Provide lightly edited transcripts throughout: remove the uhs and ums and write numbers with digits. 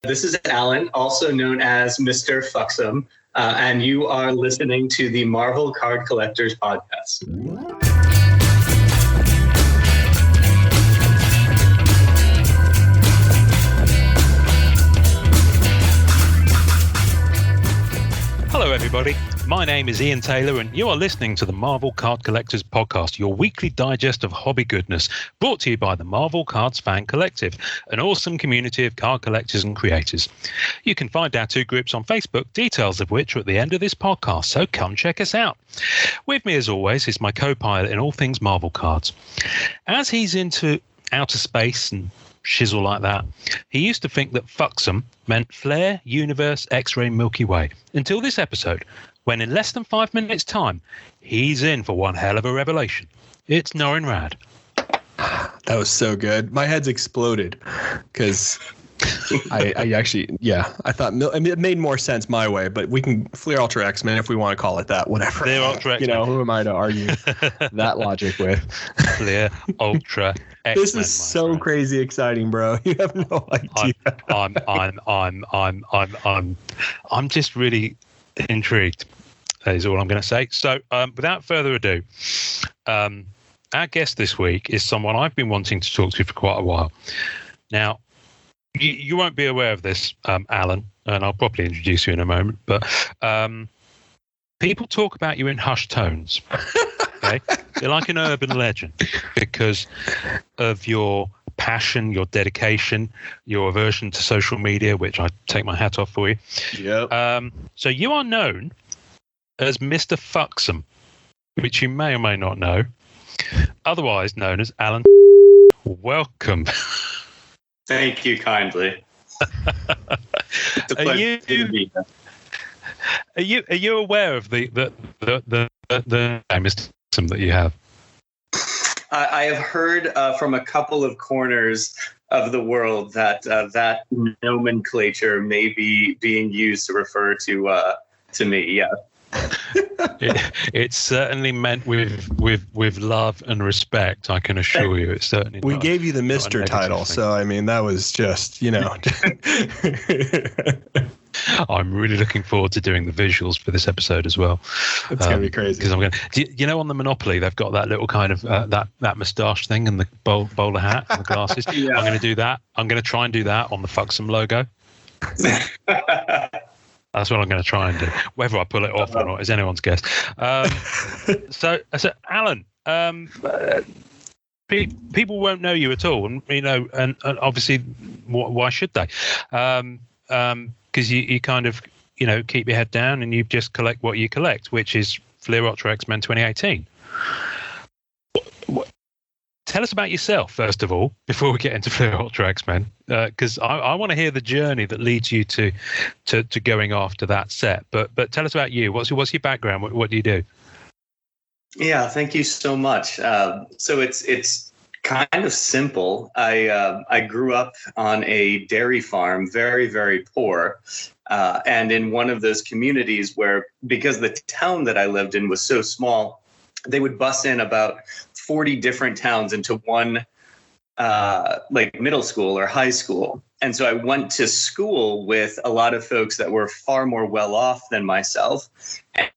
This is Alan, also known as Mr. FUXM, and you are listening to the Marvel Card Collectors Podcast. Hello, everybody. My name is Ian Taylor, and you are listening to the Marvel Card Collectors Podcast, your weekly digest of hobby goodness, brought to you by the Marvel Cards Fan Collective, an awesome community of card collectors and creators. You can find our two groups on Facebook, details of which are at the end of this podcast, so come check us out. With me, as always, is my co-pilot in all things Marvel cards. As he's into outer space and shizzle like that, he used to think that FUXM meant Flare, Universe, X-Ray, Milky Way, until this episode, when in less than 5 minutes' time, he's in for one hell of a revelation. It's Norrin Rad. That was so good. My head's exploded because I thought it made more sense my way, but we can Fleer Ultra X-Men if we want to call it that, whatever. Fleer Ultra X-Men. Who am I to argue that logic with? Fleer Ultra X-Men. This is so crazy exciting, bro. You have no idea. I'm just really intrigued. That is all I'm going to say. So, without further ado, our guest this week is someone I've been wanting to talk to for quite a while. Now, you won't be aware of this, Alan, and I'll probably introduce you in a moment, but people talk about you in hushed tones. Okay? You're like an urban legend because of your passion, your dedication, your aversion to social media, which I take my hat off for you. Yep. So you are known as Mr. FUXM, which you may or may not know, otherwise known as Alan. Welcome. Thank you kindly. It's a pleasure to be here. Are you aware of the Mr. FUXM that you have? I have heard from a couple of corners of the world that that nomenclature may be being used to refer to me. Yeah. It's certainly meant with love and respect. I can assure you, it's certainly. We gave you the Mr. title, so I mean that was just I'm really looking forward to doing the visuals for this episode as well. It's gonna be crazy because I'm going. On the Monopoly, they've got that little kind of that moustache thing and the bowler hat and the glasses. Yeah. I'm going to do that. I'm going to try and do that on the FUXM logo. That's what I'm going to try and do. Whether I pull it off or not is anyone's guess. So Alan, people won't know you at all, and and obviously, why should they? Because you kind of keep your head down and you just collect what you collect, which is Fleer Ultra X-Men 2018. Tell us about yourself, first of all, before we get into Fleer Ultra X-Men, because I want to hear the journey that leads you to going after that set. But tell us about you. What's your background? What do you do? Yeah, thank you so much. So it's kind of simple. I grew up on a dairy farm, very, very poor, and in one of those communities where, because the town that I lived in was so small, they would bus in about 40 different towns into one middle school or high school. And so I went to school with a lot of folks that were far more well off than myself.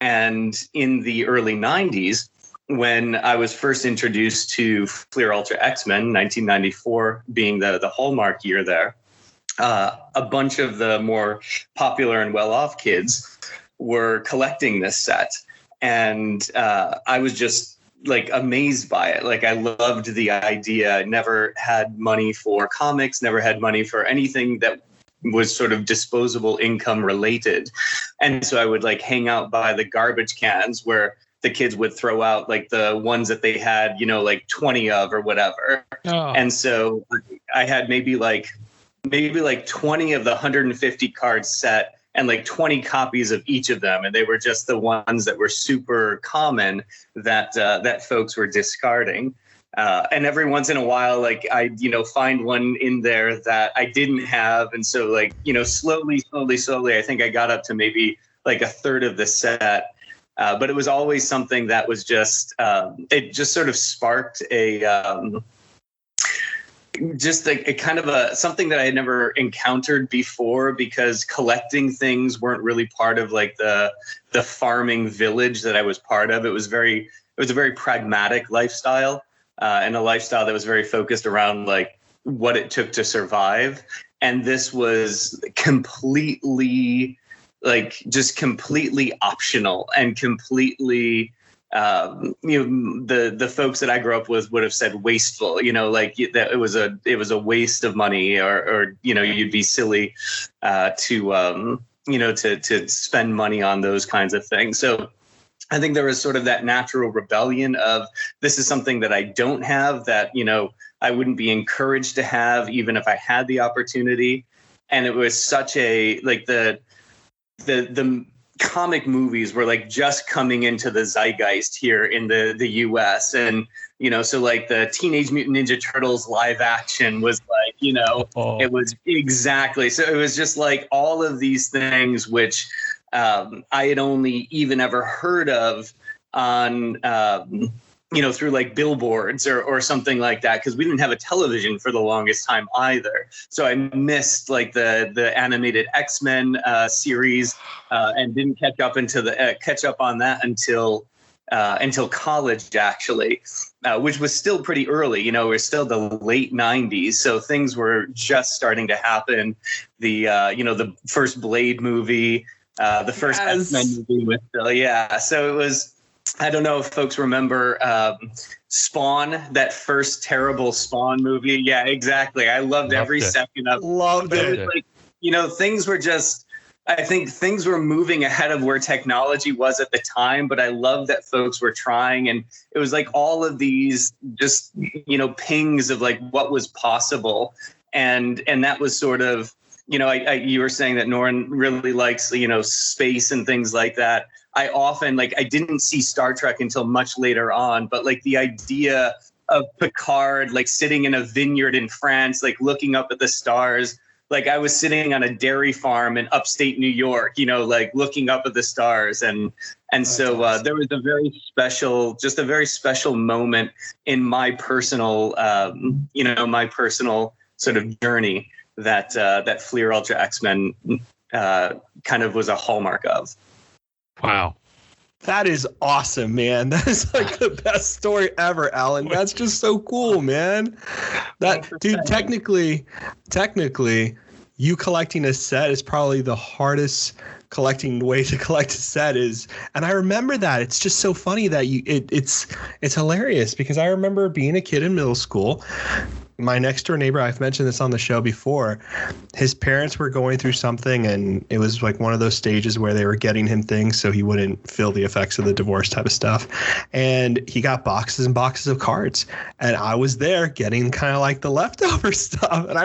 And in the early 90s, when I was first introduced to Fleer Ultra X-Men, 1994 being the hallmark year there, a bunch of the more popular and well-off kids were collecting this set. And I was just amazed by it. I loved the idea. Never had money for comics, never had money for anything that was sort of disposable income related. And so I would hang out by the garbage cans where the kids would throw out the ones that they had, 20 of or whatever. Oh. And so I had maybe 20 of the 150 card set and 20 copies of each of them. And they were just the ones that were super common that folks were discarding. And every once in a while, I find one in there that I didn't have. And so slowly, I think I got up to maybe a third of the set. But it was always something that was just, it just sort of sparked a just a kind of something that I had never encountered before, because collecting things weren't really part of like the farming village that I was part of. It was a very pragmatic lifestyle, and a lifestyle that was very focused around like what it took to survive. And this was completely optional and completely, the folks that I grew up with would have said wasteful, like that it was a waste of money, or you'd be silly to spend money on those kinds of things. So I think there was sort of that natural rebellion of, this is something that I don't have, that, I wouldn't be encouraged to have even if I had the opportunity. And it was such the comic movies were like just coming into the zeitgeist here in the US. And, so like the Teenage Mutant Ninja Turtles live action was like, It was exactly. So it was just like all of these things, which I had only even ever heard of on, through like billboards or something like that, because we didn't have a television for the longest time either. So I missed like the animated X-Men series, and didn't catch up on that until college, actually, which was still pretty early. It was still the late 90s, so things were just starting to happen. The first Blade movie, the first X-Men movie with so it was. I don't know if folks remember Spawn, that first terrible Spawn movie. Yeah, exactly. I loved every second of it. Loved it. Like, things were just, I think things were moving ahead of where technology was at the time, but I love that folks were trying. And it was like all of these just, pings of like what was possible. And that was sort of, you were saying that Norrin really likes, space and things like that. I often I didn't see Star Trek until much later on, but like the idea of Picard, like sitting in a vineyard in France, like looking up at the stars, like I was sitting on a dairy farm in upstate New York, like looking up at the stars. And so there was a very special moment in my personal, my personal sort of journey that Fleer Ultra X-Men kind of was a hallmark of. Wow. That is awesome, man. That is like the best story ever, Alan. That's just so cool, man. Dude, technically, you collecting a set is probably the hardest way to collect a set is. And I remember that. It's just so funny that it's hilarious, because I remember being a kid in middle school. My next door neighbor, I've mentioned this on the show before, his parents were going through something, and it was like one of those stages where they were getting him things so he wouldn't feel the effects of the divorce type of stuff. And he got boxes and boxes of cards, and I was there getting kind of like the leftover stuff. And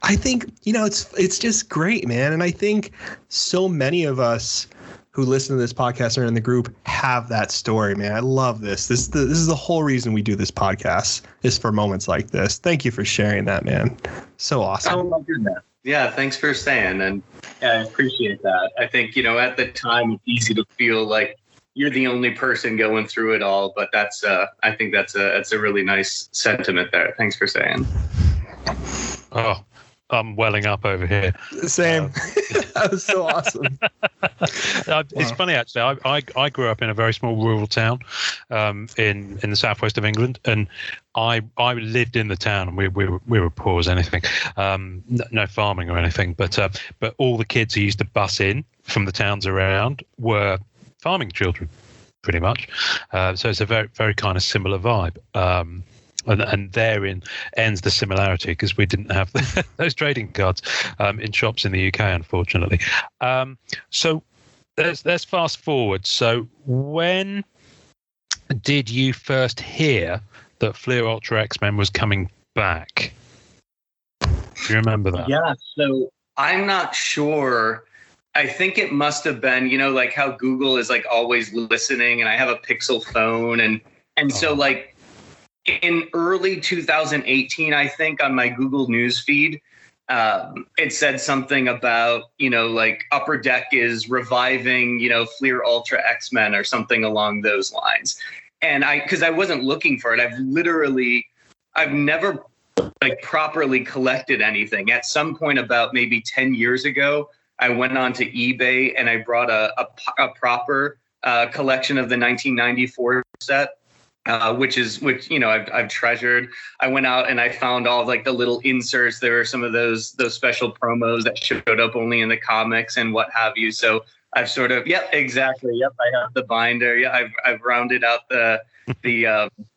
I think, it's just great, man. And I think so many of us who listen to this podcast or in the group have that story, man. I love this. This is the whole reason we do this podcast, is for moments like this. Thank you for sharing that, man. So awesome. Oh my goodness. Yeah, thanks for saying, and I appreciate that. I think, at the time it's easy to feel like you're the only person going through it all, but I think that's a really nice sentiment there. Thanks for saying. Oh, I'm welling up over here. Same. That was so awesome. It's funny, actually. I grew up in a very small rural town in the southwest of England, and I lived in the town, and we were poor as anything. No farming or anything, but all the kids who used to bus in from the towns around were farming children, pretty much. So it's a very, very kind of similar vibe. And therein ends the similarity, because we didn't have those trading cards in shops in the UK, unfortunately. So let's fast forward. So when did you first hear that Fleer Ultra X-Men was coming back? Do you remember that? Yeah, so I'm not sure. I think it must have been, like how Google is like always listening, and I have a Pixel phone, and so like in early 2018, I think, on my Google News feed, it said something about, like Upper Deck is reviving, Fleer Ultra X-Men or something along those lines. And because I wasn't looking for it, I've never like properly collected anything. At some point about maybe 10 years ago, I went onto eBay and I brought a proper collection of the 1994 set. Which I've treasured. I went out and I found all of like the little inserts. There were some of those special promos that showed up only in the comics and what have you. So I've sort of, exactly. I have the binder. Yeah, I've rounded out the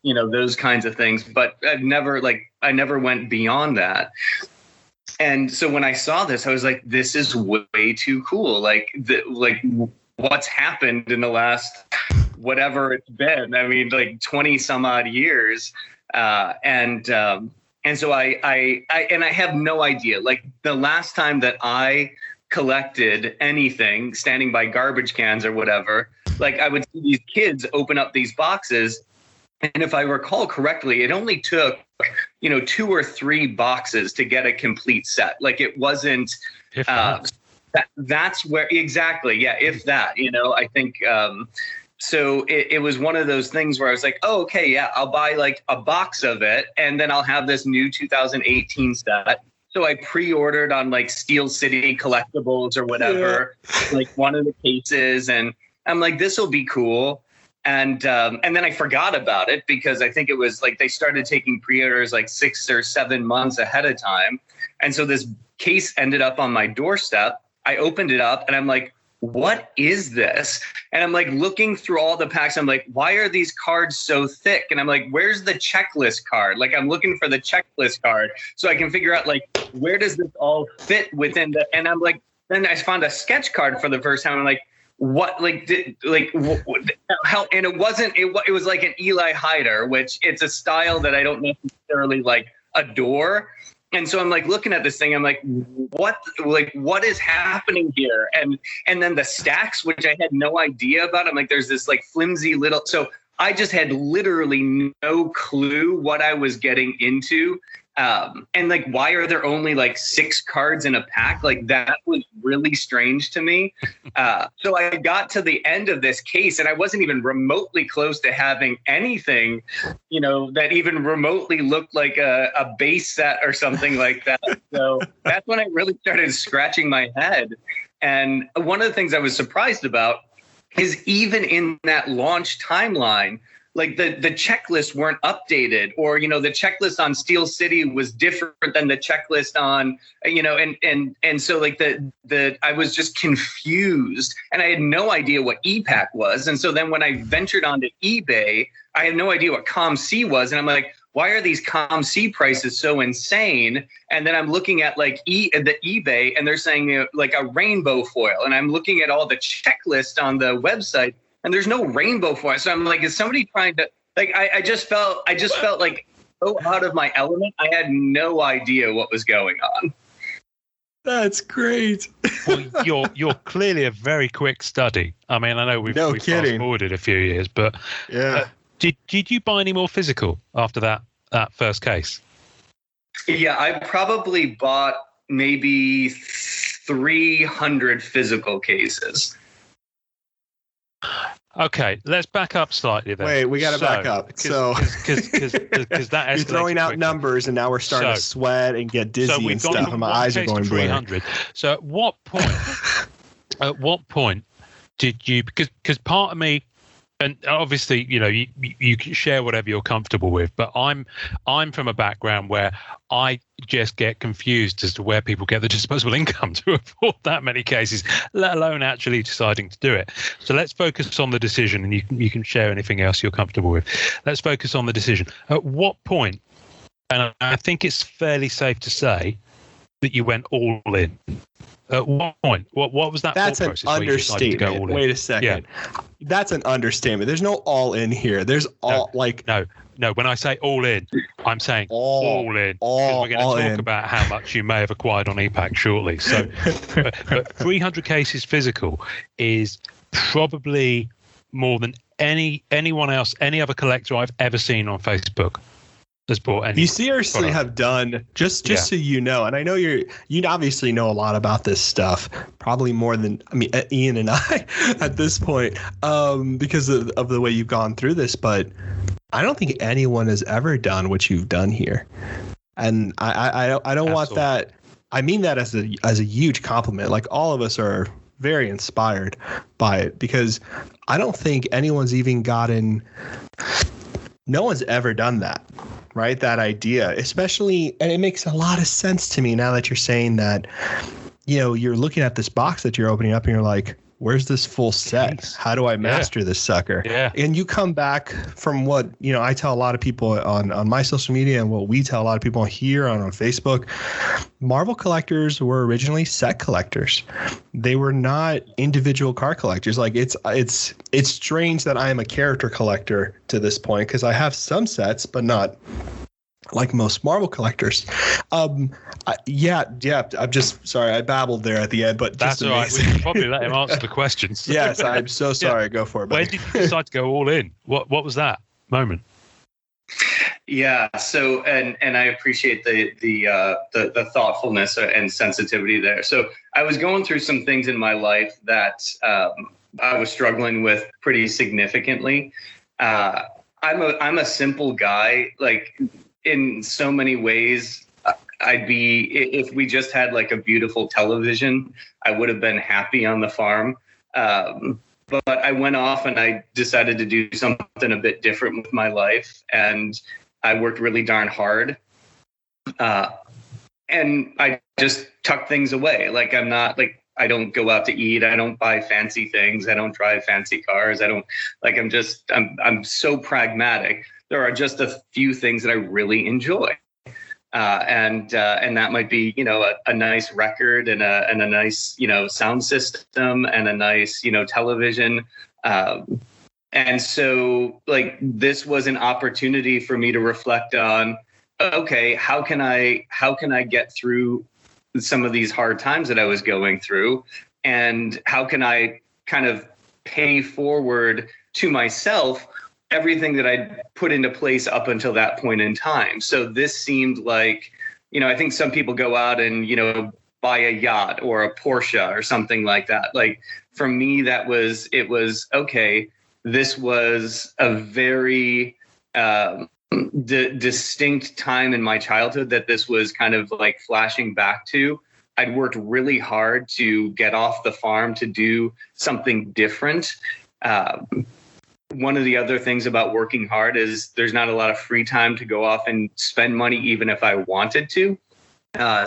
those kinds of things. But I never went beyond that. And so when I saw this, I was like, this is way too cool. Like what's happened in the last whatever it's been. I mean, like 20 some odd years. And so I have no idea. Like the last time that I collected anything standing by garbage cans or whatever, like I would see these kids open up these boxes. And if I recall correctly, it only took, 2 or 3 boxes to get a complete set. Like it wasn't, that's where exactly. Yeah. If that, I think, so it was one of those things where I was like, oh, okay, yeah, I'll buy like a box of it. And then I'll have this new 2018 set. So I pre-ordered on like Steel City Collectibles or whatever, like one of the cases. And I'm like, this will be cool. And then I forgot about it because I think it was like they started taking pre-orders like 6 or 7 months ahead of time. And so this case ended up on my doorstep. I opened it up and I'm like, what is this? And I'm like looking through all the packs. I'm like, why are these cards so thick? And I'm like, where's the checklist card? Like I'm looking for the checklist card so I can figure out like, where does this all fit within the, and I'm like, then I found a sketch card for the first time. I'm like, what, how, and it was like an Eli Hyder, which it's a style that I don't necessarily like adore. And so I'm like looking at this thing. I'm like, what is happening here? And then the stacks, which I had no idea about. I'm like, there's this like flimsy little. So I just had literally no clue what I was getting into. And like, why are there only like 6 cards in a pack? Like that was really strange to me. So I got to the end of this case and I wasn't even remotely close to having anything, that even remotely looked like a base set or something like that. So that's when I really started scratching my head. And one of the things I was surprised about is even in that launch timeline, like the checklists weren't updated, or the checklist on Steel City was different than the checklist on and so like the I was just confused and I had no idea what ePack was. And so then when I ventured onto eBay, I had no idea what ComC was, and I'm like, why are these ComC prices so insane? And then I'm looking at like the eBay and they're saying like a rainbow foil, and I'm looking at all the checklist on the website. And there's no rainbow for it. So I'm like, is somebody trying to like, I just felt like so out of my element. I had no idea what was going on. That's great. Well, you're clearly a very quick study. I mean, I know we've fast forwarded a few years, but yeah. Did you buy any more physical after that first case? Yeah, I probably bought maybe 300 physical cases. Okay, let's back up slightly then. Wait, we got to back up. Because that you're throwing out quickly. numbers, and now we're starting to sweat and get dizzy and stuff, and my eyes are going blurry. So at what point did you? Because part of me, and obviously, you can share whatever you're comfortable with, but I'm from a background where I just get confused as to where people get the disposable income to afford that many cases, let alone actually deciding to do it. So let's focus on the decision, and you can share anything else you're comfortable with. Let's focus on the decision. At what point, and I think it's fairly safe to say that you went all in. At what point? What was that? That's an understatement. Wait a second. Yeah. That's an understatement. There's no all in here. There's all No. When I say all in, I'm saying all in. Because we're going to talk about how much you may have acquired on ePack shortly. So, but 300 cases physical is probably more than anyone else, any other collector I've ever seen on Facebook. You seriously product. Have done just so you know, and I know you obviously know a lot about this stuff, probably more than Ian and I at this point, because of the way you've gone through this. But I don't think anyone has ever done what you've done here. And I don't want that. I mean that as a huge compliment. Like, all of us are very inspired by it, because I don't think anyone's even no one's ever done that, right? That idea, especially, and it makes a lot of sense to me now that you're saying that, you're looking at this box that you're opening up and you're like, where's this full set? How do I master this sucker? Yeah. And you come back from what, I tell a lot of people on my social media, and what we tell a lot of people here on Facebook. Marvel collectors were originally set collectors. They were not individual card collectors. Like, it's strange that I am a character collector to this point, because I have some sets, but not like most Marvel collectors. I'm just sorry, I babbled there at the end, but that's all right. We can probably let him answer the questions. Yes, I'm so sorry. Yeah. Go for it. Buddy. When did you decide to go all in? What was that moment? Yeah. So, and I appreciate the thoughtfulness and sensitivity there. So, I was going through some things in my life that I was struggling with pretty significantly. I'm a simple guy. Like, in so many ways, if we just had like a beautiful television, I would have been happy on the farm. But I went off and I decided to do something a bit different with my life. And I worked really darn hard. And I just tuck things away. Like, I don't go out to eat. I don't buy fancy things. I don't drive fancy cars. I'm so pragmatic. There are just a few things that I really enjoy. And that might be, a nice record and a nice, sound system and a nice, television. And so, like, this was an opportunity for me to reflect on, okay, how can I get through some of these hard times that I was going through, and how can I kind of pay forward to myself everything that I'd put into place up until that point in time. So this seemed like, I think some people go out and, buy a yacht or a Porsche or something like that. Like, for me, it was, okay, this was a very distinct time in my childhood that this was kind of like flashing back to. I'd worked really hard to get off the farm to do something different. One of the other things about working hard is there's not a lot of free time to go off and spend money, even if I wanted to.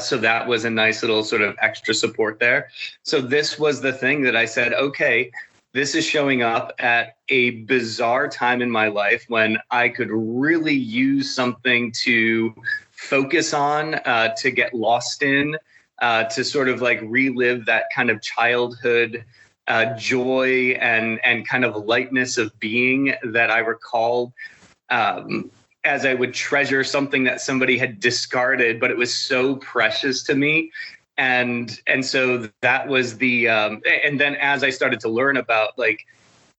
So that was a nice little sort of extra support there. So this was the thing that I said, okay, this is showing up at a bizarre time in my life when I could really use something to focus on, to get lost in, to sort of like relive that kind of childhood joy and kind of lightness of being that I recall as I would treasure something that somebody had discarded, but it was so precious to me. And so that was and then as I started to learn about like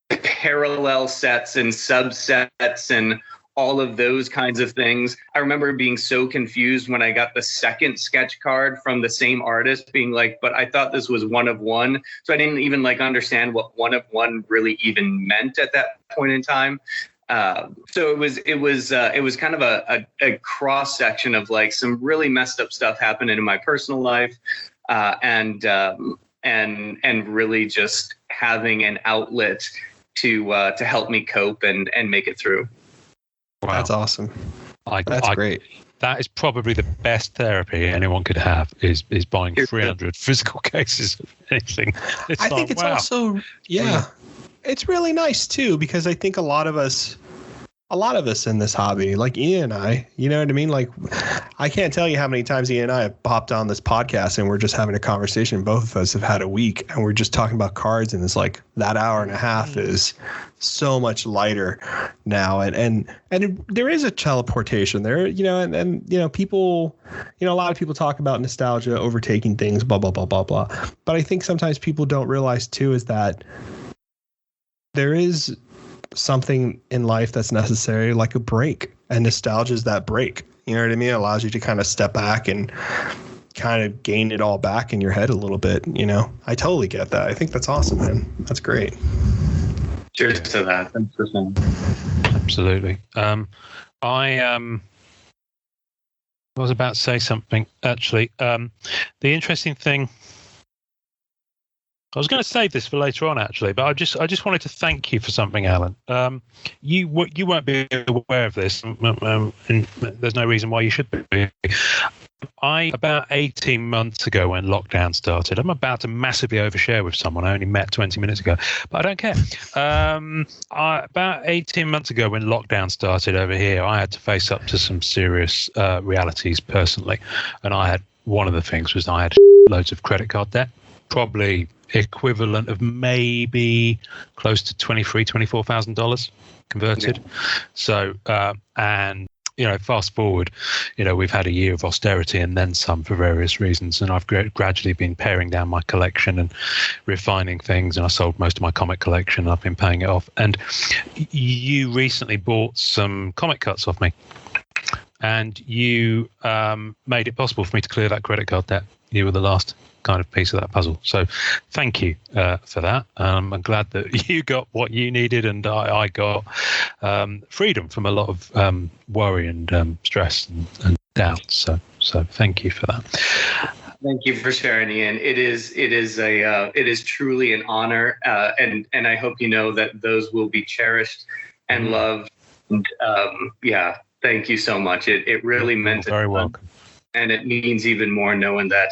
parallel sets and subsets and all of those kinds of things, I remember being so confused when I got the second sketch card from the same artist, being like, but I thought this was one of one. So I didn't even like understand what one of one really even meant at that point in time. So it was kind of a cross section of like some really messed up stuff happening in my personal life, and really just having an outlet to help me cope and make it through. Wow. That's awesome. That's great. That is probably the best therapy anyone could have is buying 300 physical cases of anything. I think it's also, it's really nice too, because I think a lot of us in this hobby, like Ian and I, you know what I mean? Like, I can't tell you how many times Ian and I have popped on this podcast and we're just having a conversation. Both of us have had a week and we're just talking about cards, and it's like that hour and a half is so much lighter now. And there is a teleportation there, and people, a lot of people talk about nostalgia overtaking things, blah, blah, blah, blah, blah. But I think sometimes people don't realize too is that there is something in life that's necessary, like a break, and nostalgia is that break. You know what I mean? It allows you to kind of step back and kind of gain it all back in your head a little bit. I totally get that. I think that's awesome, man. That's great. Cheers to that. Thanks for saying. Absolutely. I was about to say something, actually. The interesting thing, I was going to save this for later on, actually, but I just wanted to thank you for something, Alan. You won't be aware of this, and there's no reason why you should be. About 18 months ago when lockdown started, I'm about to massively overshare with someone I only met 20 minutes ago, but I don't care. About 18 months ago when lockdown started over here, I had to face up to some serious realities personally. And one of the things was I had loads of credit card debt, probably equivalent of maybe close to $24,000 converted. Yeah. So, and fast forward, we've had a year of austerity and then some for various reasons. And I've gradually been paring down my collection and refining things. And I sold most of my comic collection. I've been paying it off. And you recently bought some comic cuts off me. And you made it possible for me to clear that credit card debt. You were the last kind of piece of that puzzle. So thank you for that. I'm glad that you got what you needed and I got freedom from a lot of worry and stress and doubt. So thank you for that. Thank you for sharing, Ian. It is truly an honor, and I hope you know that those will be cherished and loved. And thank you so much. It really meant it. Very welcome. And it means even more knowing that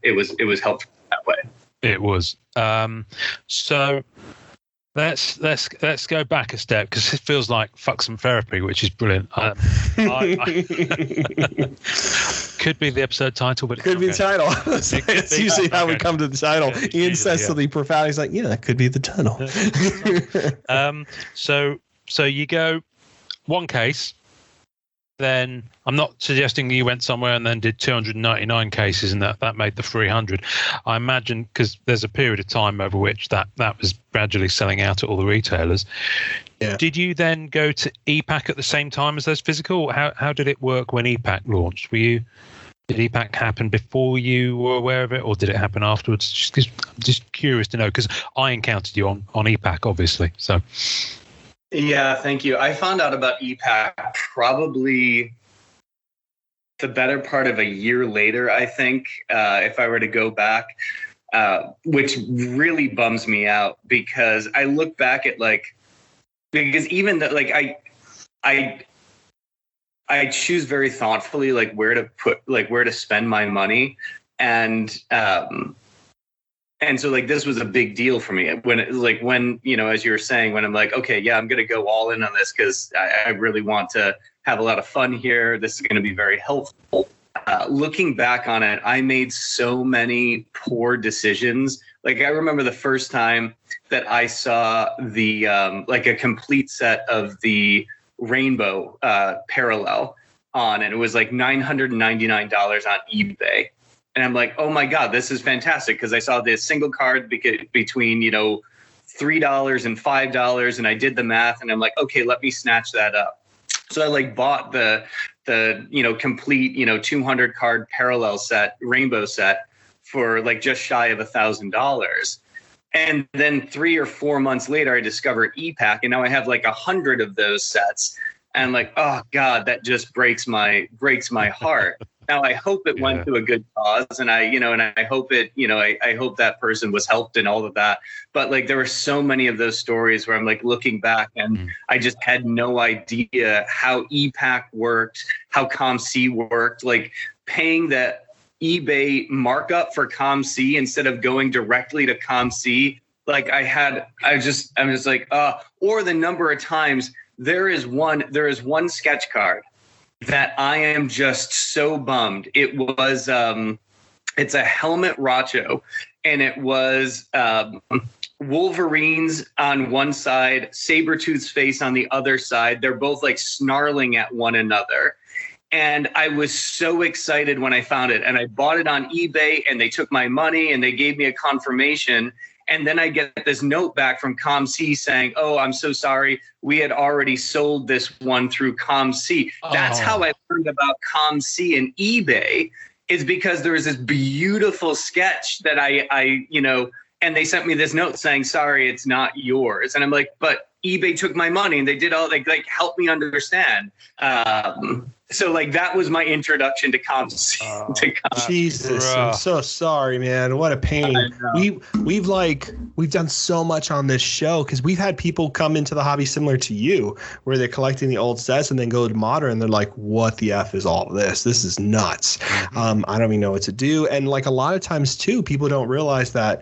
it was helpful that way. It was. So let's go back a step because it feels like FUXM therapy, which is brilliant. Could be the episode title, but could be the title. That's usually how we come to the title. Yeah, Ian says something profound. He's like, "Yeah, that could be the title." So you go one case. Then I'm not suggesting you went somewhere and then did 299 cases and that made the 300. I imagine because there's a period of time over which that was gradually selling out at all the retailers. Yeah. Did you then go to EPAC at the same time as those physical? How did it work when EPAC launched? Did EPAC happen before you were aware of it, or did it happen afterwards? I'm just curious to know because I encountered you on EPAC, obviously. So. Yeah, thank you. I found out about EPAC probably the better part of a year later, I think, if I were to go back, which really bums me out because I look back at because even that, I choose very thoughtfully, where to spend my money. And so this was a big deal for me when as you were saying, when I'm like, okay, yeah, I'm going to go all in on this because I really want to have a lot of fun here. This is going to be very helpful. Looking back on it, I made so many poor decisions. I remember the first time that I saw the a complete set of the Rainbow Parallel on, and it was $999 on eBay. And I'm like, oh my God, this is fantastic. Because I saw this single card between, $3 and $5. And I did the math and I'm like, okay, let me snatch that up. So I bought the complete, 200 card parallel set, rainbow set for just shy of $1,000. And then 3 or 4 months later, I discovered EPAC. And now I have 100 of those sets. And oh God, that just breaks my heart. Now I hope it went to a good cause, and I hope it, I hope that person was helped and all of that. But there were so many of those stories where I'm looking back, and I just had no idea how EPAC worked, how COMC worked, paying the eBay markup for COMC instead of going directly to COMC. Or the number of times there is one sketch card that I am just so bummed. It was it's a helmet Racho, and it was Wolverines on one side, Sabretooth's face on the other side. They're both snarling at one another. And I was so excited when I found it, and I bought it on eBay, and they took my money and they gave me a confirmation. And then I get this note back from COMC saying, oh, I'm so sorry. We had already sold this one through COMC. That's how I learned about COMC and eBay, is because there was this beautiful sketch that I and they sent me this note saying, sorry, it's not yours. And I'm like, but eBay took my money and they did all help me understand. so like that was my introduction to comps. Jesus, I'm so sorry, man. What a pain. We've done so much on this show because we've had people come into the hobby similar to you, where they're collecting the old sets and then go to modern. And they're like, "What the f is all this? This is nuts. I don't even know what to do." And like a lot of times too, people don't realize that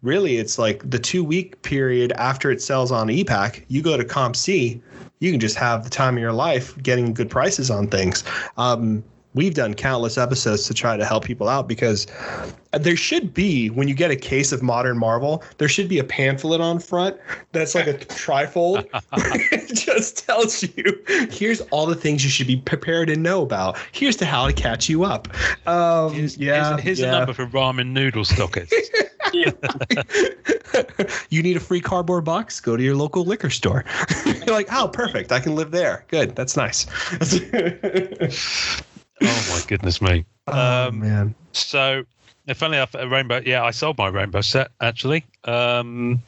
really it's like the 2-week period after it sells on ePack. You go to Comp C, you can just have the time of your life getting good prices on things. We've done countless episodes to try to help people out because there should be, when you get a case of modern Marvel, there should be a pamphlet on front that's like a trifold. It just tells you, here's all the things you should be prepared to know about. Here's to how to catch you up. Here's a number for ramen noodle stockers. You need a free cardboard box? Go to your local liquor store. You're like, oh, perfect. I can live there. Good. That's nice. Oh my goodness me! Man. So, funnily enough, a rainbow. Yeah, I sold my rainbow set actually. No,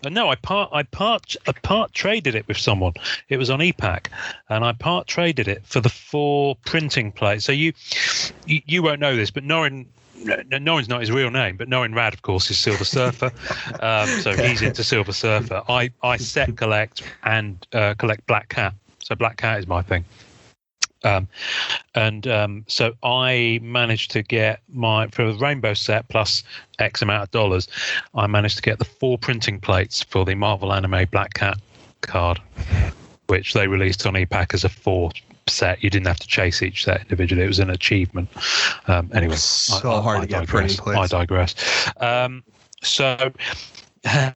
I part traded it with someone. It was on ePack, and I part traded it for the 4 printing plates. So you won't know this, but Norrin's not his real name, but Norrin Rad, of course, is Silver Surfer. So he's into Silver Surfer. I set collect and collect Black Cat. So Black Cat is my thing. So I managed to get for the rainbow set plus X amount of dollars, I managed to get the 4 printing plates for the Marvel Anime Black Cat card, which they released on ePack as a 4 set. You didn't have to chase each set individually. It was an achievement. Anyway, so hard to get printing plates. I digress.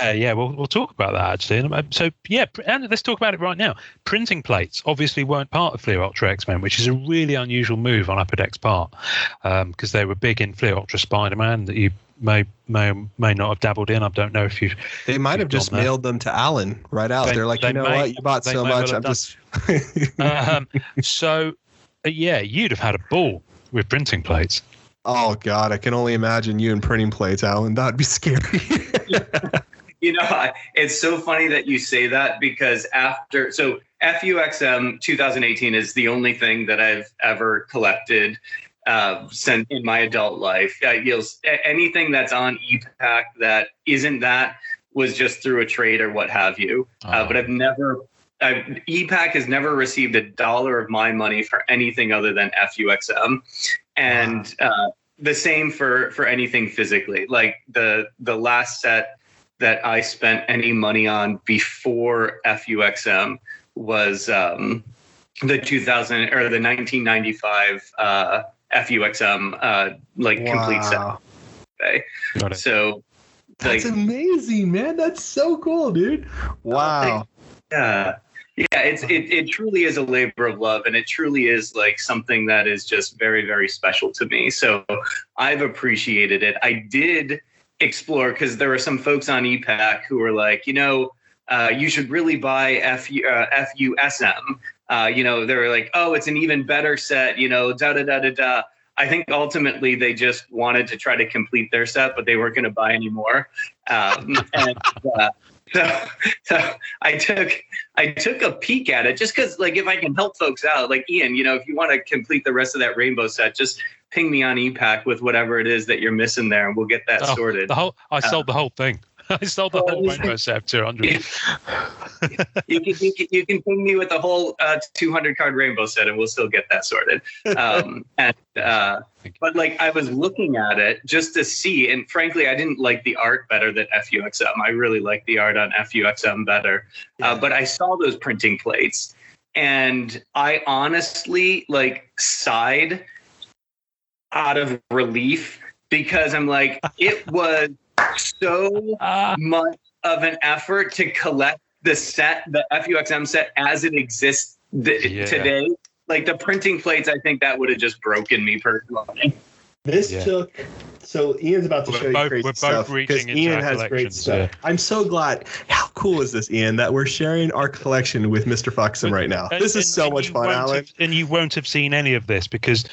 Yeah, we'll talk about that actually. So yeah, and let's talk about it right now. Printing plates obviously weren't part of Fleer Ultra X-Men, which is a really unusual move on Upper Deck's part, because they were big in Fleer Ultra Spider-Man that you may not have dabbled in. I don't know if you. They might have just mailed them to Alan right out. They're like, what? You bought so much. I'm just. Yeah, you'd have had a ball with printing plates. Oh God, I can only imagine you and printing plates, Alan. That'd be scary. It's so funny that you say that because FUXM 2018 is the only thing that I've ever collected since in my adult life. Anything that's on ePack that isn't that was just through a trade or what have you. But ePack has never received $1 of my money for anything other than FUXM. And the same for anything physically. Like the last set that I spent any money on before FUXM was the 1995 FUXM complete set. Okay. Got it. So that's amazing, man. That's so cool, dude. Wow. Yeah, it truly is a labor of love, and it truly is like something that is just very, very special to me. So I've appreciated it. I did explore because there were some folks on ePack who were like, you should really buy FUSM. They were like, oh, it's an even better set, da-da-da-da-da. I think ultimately they just wanted to try to complete their set, but they weren't going to buy any more. So I took a peek at it just because, like, if I can help folks out, like Ian, if you want to complete the rest of that rainbow set, just ping me on ePack with whatever it is that you're missing there, and we'll get that sorted. I sold the whole thing. I sold the whole rainbow set 200. You can ping me with the whole 200 card rainbow set, and we'll still get that sorted. But like I was looking at it just to see, and frankly, I didn't like the art better than FUXM. I really like the art on FUXM better. But I saw those printing plates, and I honestly sighed out of relief because I'm like, it was so much of an effort to collect the set, the FUXM set as it exists today. Like the printing plates, I think that would have just broken me personally. So Ian's about to show you great stuff because Ian has great stuff. I'm so glad. How cool is this, Ian, that we're sharing our collection with Mr. FUXM right now? This is so much fun, Alan. And you won't have seen any of this because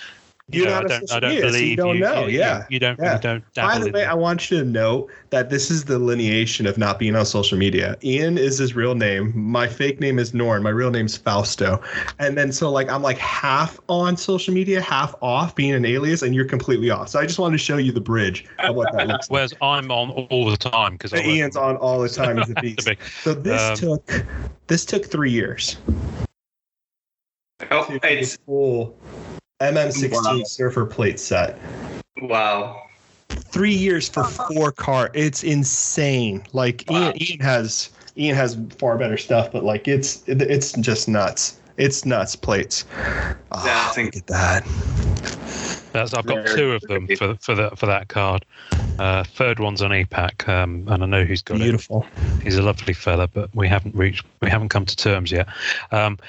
You're I not a don't social media, so believe you don't know. You don't Yeah. you don't By dabble the in way, that. I want you to note that this is the lineation of not being on social media. Ian is his real name. My fake name is Norn. My real name's Fausto. And then so like I'm like half on social media, half off being an alias, and you're completely off. So I just wanted to show you the bridge of what that looks like. Whereas I'm on all the time because Ian's on all the time. He's a beast. So this took 3 years. Oh, it's full MM16 Wow. surfer plate set. wow. 3 years for 4 car. It's insane. Like Wow. Ian has far better stuff, but like it's just nuts. It's nuts plates. Oh, look at that. I've got 2 of them for that card. Third one's on EPAC, and I know who's got Beautiful. it. He's a lovely fella, but we haven't come to terms yet. And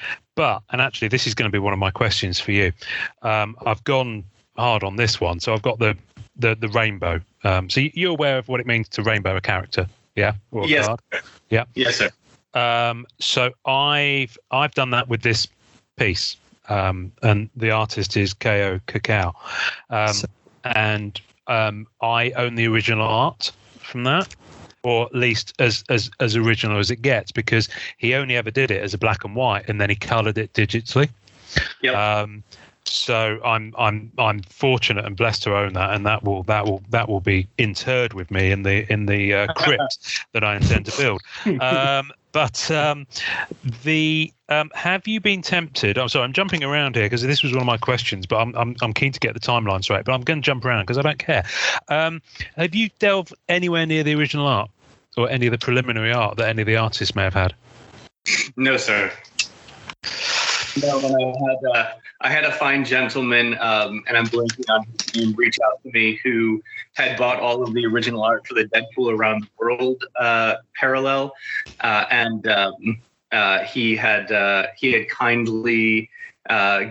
actually, this is going to be one of my questions for you. I've gone hard on this one, so I've got the rainbow. So you're aware of what it means to rainbow a character, yeah? Or a Yes. card? Yeah. Yes, sir. So I've done that with this piece, and the artist is Ko Cacao, and I own the original art from that, or at least as original as it gets, because he only ever did it as a black and white, and then he coloured it digitally. Yep. So I'm fortunate and blessed to own that, and that will be interred with me in the crypt that I intend to build. Have you been tempted? I'm sorry, I'm jumping around here because this was one of my questions, but I'm keen to get the timelines right. But I'm going to jump around because I don't care. Have you delved anywhere near the original art or any of the preliminary art that any of the artists may have had? No, sir. No, and I had a fine gentleman, and I'm blanking on his name, reach out to me, who had bought all of the original art for the Deadpool Around the World parallel, and he had kindly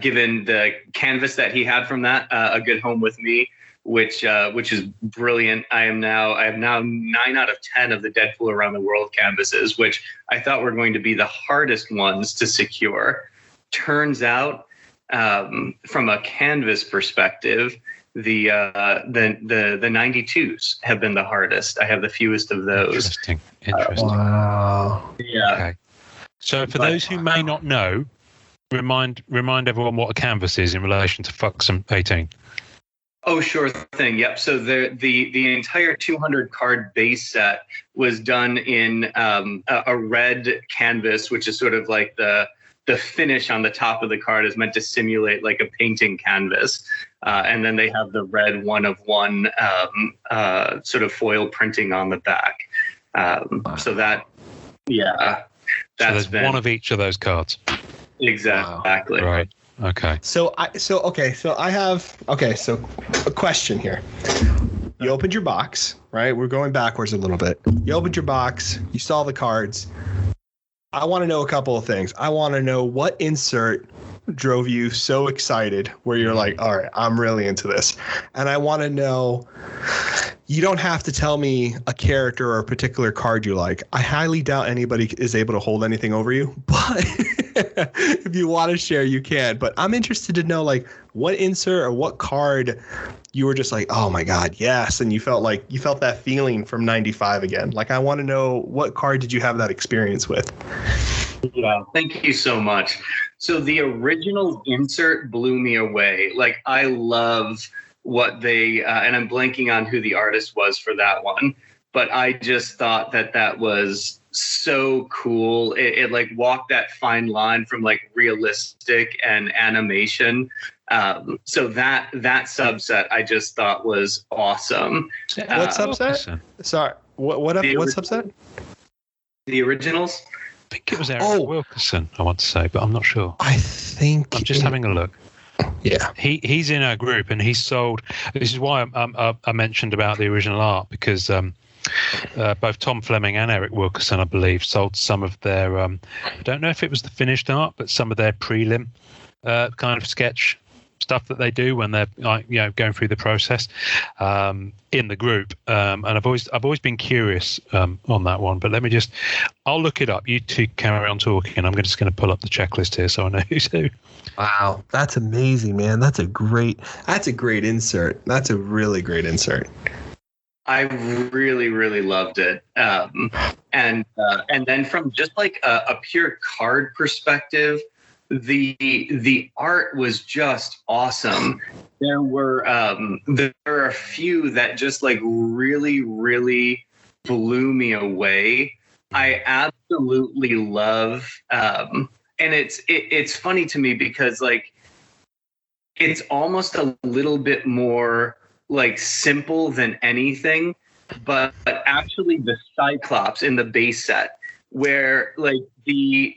given the canvas that he had from that a good home with me, which is brilliant. I have now 9 out of 10 of the Deadpool Around the World canvases, which I thought were going to be the hardest ones to secure. Turns out, from a canvas perspective, the 92s have been the hardest. I have the fewest of those. Interesting. Wow. Yeah. Okay. So for those who may not know, remind everyone what a canvas is in relation to FUXM 18. Oh, sure thing. Yep. So the entire 200 card base set was done in a red canvas, which is sort of like the finish on the top of the card is meant to simulate like a painting canvas. And then they have the red 1-of-1 sort of foil printing on the back. So that, yeah, that's so there's been one of each of those cards. Exactly. Wow. Right. Okay. So a question here. You opened your box, right? We're going backwards a little bit. You opened your box, you saw the cards. I want to know a couple of things. I want to know what insert drove you so excited where you're like, all right, I'm really into this. And I want to know, you don't have to tell me a character or a particular card you like. I highly doubt anybody is able to hold anything over you, but if you want to share, you can. But I'm interested to know, like, what insert or what card you were just like, oh my God, yes. And you felt that feeling from 95 again. Like, I want to know, what card did you have that experience with? Yeah, thank you so much. So the original insert blew me away. Like, I love what they, and I'm blanking on who the artist was for that one, but I just thought that was so cool. It like walked that fine line from like realistic and animation. So that subset I just thought was awesome. What subset? Sorry, what subset? The originals. I think it was Eric Wilkerson, I want to say, but I'm not sure. I think I'm just having a look. Yeah, he's in our group, and he's sold. This is why I mentioned about the original art, because both Tom Fleming and Eric Wilkerson, I believe, sold some of their. I don't know if it was the finished art, but some of their prelim kind of sketch stuff that they do when they're going through the process in the group. And I've always been curious on that one. But I'll look it up. You two carry on talking. I'm just going to pull up the checklist here so I know who's who. Wow, that's amazing, man. That's a great insert. That's a really great insert. I really, really loved it. And then from just like a pure card perspective, the art was just awesome. There were a few that just like really, really blew me away. I absolutely love, and it's funny to me because like it's almost a little bit more like simple than anything, but actually the Cyclops in the base set, where like the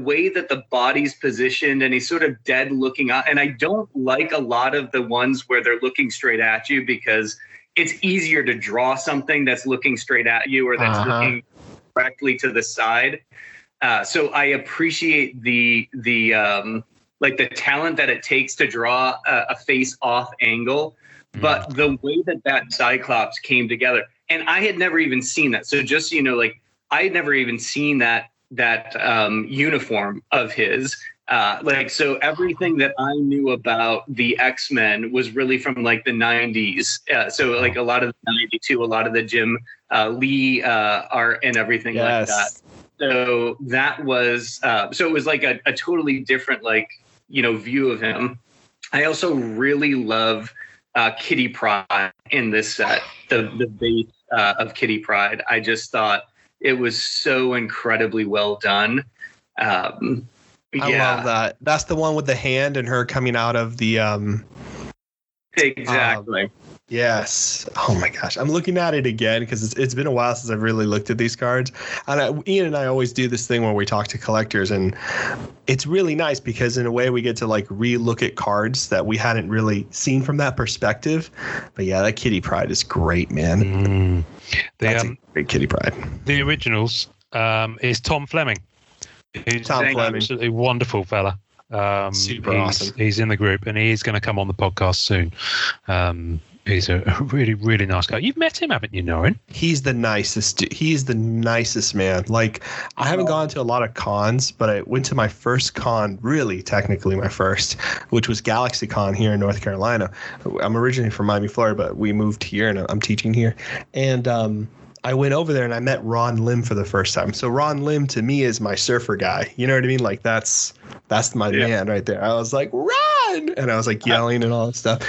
way that the body's positioned and he's sort of dead looking out. And I don't like a lot of the ones where they're looking straight at you because it's easier to draw something that's looking straight at you or that's looking directly to the side. So I appreciate the like the talent that it takes to draw a face off angle. But the way that Cyclops came together, and I had never even seen that. So just, like I had never even seen that uniform of his. So everything that I knew about the X-Men was really from like the 90s. So like a lot of the 92, a lot of the Jim Lee art and everything like that. So that was, so it was like a totally different, like, view of him. I also really love Kitty Pryde in this set, the base of Kitty Pryde. I just thought it was so incredibly well done. I love that. That's the one with the hand and her coming out of the exactly. Yes. Oh my gosh. I'm looking at it again because it's been a while since I've really looked at these cards. And Ian and I always do this thing where we talk to collectors, and it's really nice because in a way we get to like re-look at cards that we hadn't really seen from that perspective. But yeah, that Kitty Pryde is great, man. That's a great Kitty Pryde. The originals is Tom Fleming. Tom Fleming. Absolutely wonderful fella. Super awesome. He's in the group and he's going to come on the podcast soon. He's a really, really nice guy. You've met him, haven't you, Norrin? He's the nicest. He's the nicest man. Like, I haven't gone to a lot of cons, but I went to my first con, really technically my first, which was GalaxyCon here in North Carolina. I'm originally from Miami, Florida, but we moved here and I'm teaching here. And I went over there and I met Ron Lim for the first time. So Ron Lim to me is my surfer guy. You know what I mean? Like that's my man right there. I was like, Ron! And I was like yelling and all that stuff.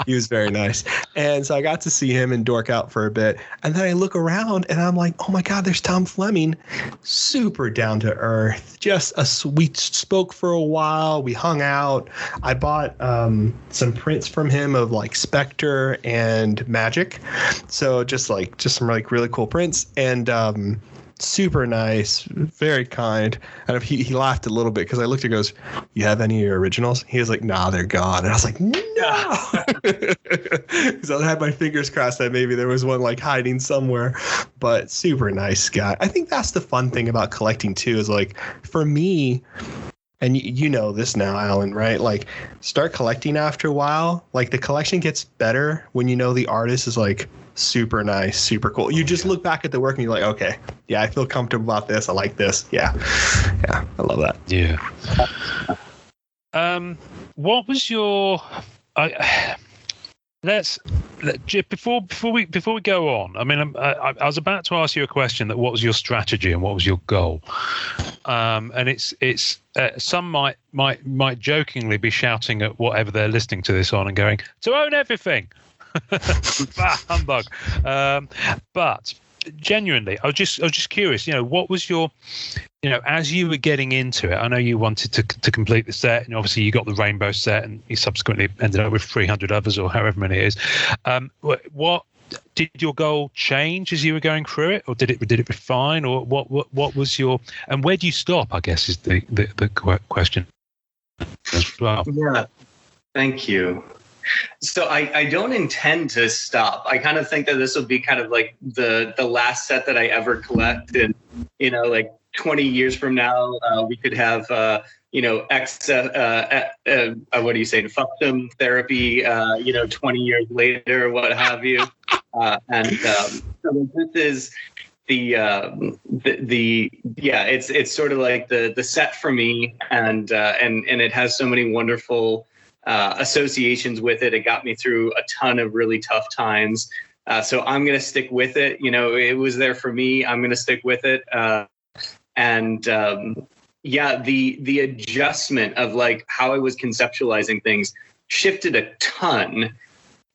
He was very nice. And so I got to see him and dork out for a bit. And then I look around and I'm like, oh my God, there's Tom Fleming. Super down to earth. Just we spoke for a while. We hung out. I bought some prints from him of like Spectre and Magic. So just some like really cool prints and super nice, very kind. And he laughed a little bit because I looked and goes, "You have any of your originals?" He was like, "Nah, they're gone." And I was like, "No," because I had my fingers crossed that maybe there was one like hiding somewhere. But super nice guy. I think that's the fun thing about collecting too. Is like for me. And you know this now, Alan, right? Like, start collecting after a while. Like, the collection gets better when you know the artist is, like, super nice, super cool. You just look back at the work and you're like, okay, yeah, I feel comfortable about this. I like this. Yeah. Yeah, I love that. Yeah. What was your... before we go on. I mean, I was about to ask you a question that what was your strategy and what was your goal? And it's some might jokingly be shouting at whatever they're listening to this on and going to own everything. Bah, humbug. But genuinely, I was just curious. What was your as you were getting into it, I know you wanted to complete the set, and obviously you got the rainbow set, and you subsequently ended up with 300 others or however many it is. What did your goal change as you were going through it, or did it refine, or what was your, and where do you stop? I guess is the question as well. Yeah, thank you. So I don't intend to stop. I kind of think that this will be kind of like the last set that I ever collect, and like 20 years from now, we could have what do you say, FUXM therapy, 20 years later, what have you. So this is it's sort of like the set for me, and it has so many wonderful associations with it. It got me through a ton of really tough times. So I'm going to stick with it. It was there for me. I'm going to stick with it. The adjustment of like how I was conceptualizing things shifted a ton.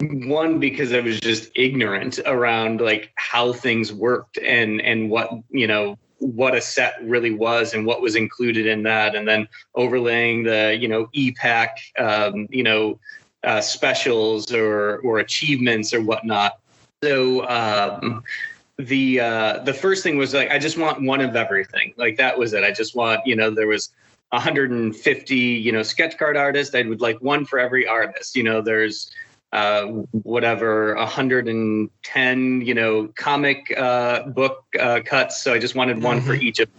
One, because I was just ignorant around like how things worked and what a set really was and what was included in that. And then overlaying the, EPAC, specials or achievements or whatnot. So the first thing was like, I just want one of everything. Like that was it. I just want, there was 150, sketch card artists. I would like one for every artist. There's 110, comic book cuts. So I just wanted one for each of them.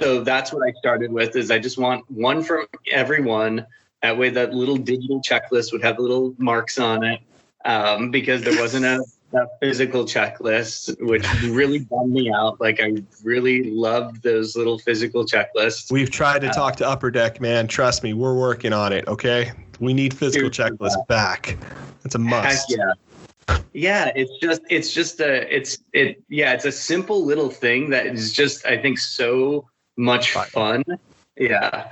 So that's what I started with, is I just want one for everyone. That way that little digital checklist would have little marks on it, because there wasn't a physical checklist, which really bummed me out. Like I really loved those little physical checklists. We've tried to talk to Upper Deck, man. Trust me, we're working on it. Okay, we need physical checklists back. It's a must. Yeah. It's a simple little thing that is just, I think, so much fun. Yeah.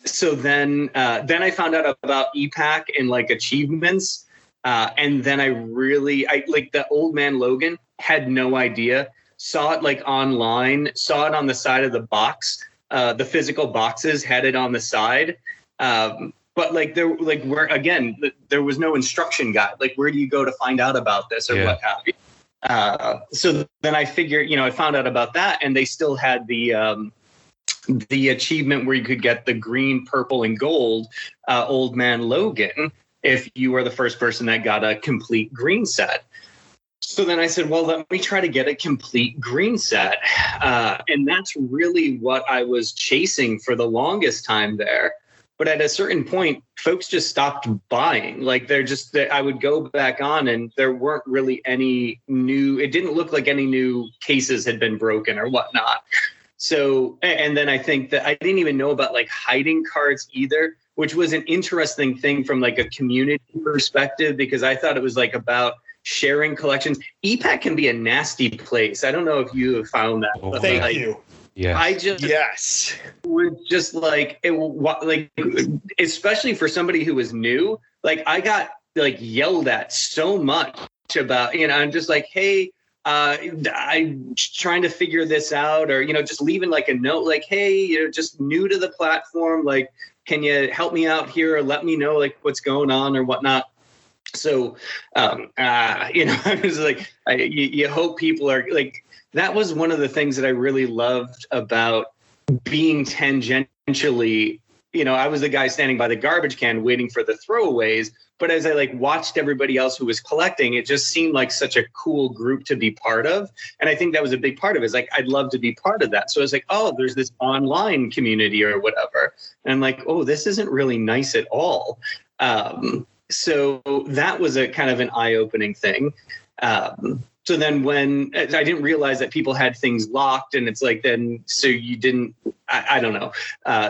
So then I found out about EPAC and like achievements. And then I like the Old Man Logan, had no idea, saw it like online, saw it on the side of the box. The physical boxes had it on the side. But like there was no instruction guide. Like, where do you go to find out about this or what have you? So then I figured, I found out about that, and they still had the achievement where you could get the green, purple, and gold Old Man Logan if you were the first person that got a complete green set. So then I said, well, let me try to get a complete green set. And that's really what I was chasing for the longest time there. But at a certain point, folks just stopped buying. Like I would go back on and there weren't really any new, it didn't look like any new cases had been broken or whatnot. So, and then I think that I didn't even know about like hiding cards either, which was an interesting thing from like a community perspective, because I thought it was like about sharing collections. EPAC can be a nasty place. I don't know if you have found that. Oh, thank you. Yeah. I just was just like, especially for somebody who was new, like I got like yelled at so much about, I'm just like, hey, I'm trying to figure this out, or, just leaving like a note, like, hey, just new to the platform. Like, can you help me out here or let me know like what's going on or whatnot? So, I was like, you hope people are like, that was one of the things that I really loved about being tangentially, I was the guy standing by the garbage can waiting for the throwaways. But as I like watched everybody else who was collecting, it just seemed like such a cool group to be part of. And I think that was a big part of it. It's like, I'd love to be part of that. So it's like, oh, there's this online community or whatever. And I'm like, oh, this isn't really nice at all. So that was a kind of an eye-opening thing. So then when I didn't realize that people had things locked, and it's like, then, so you didn't, I don't know.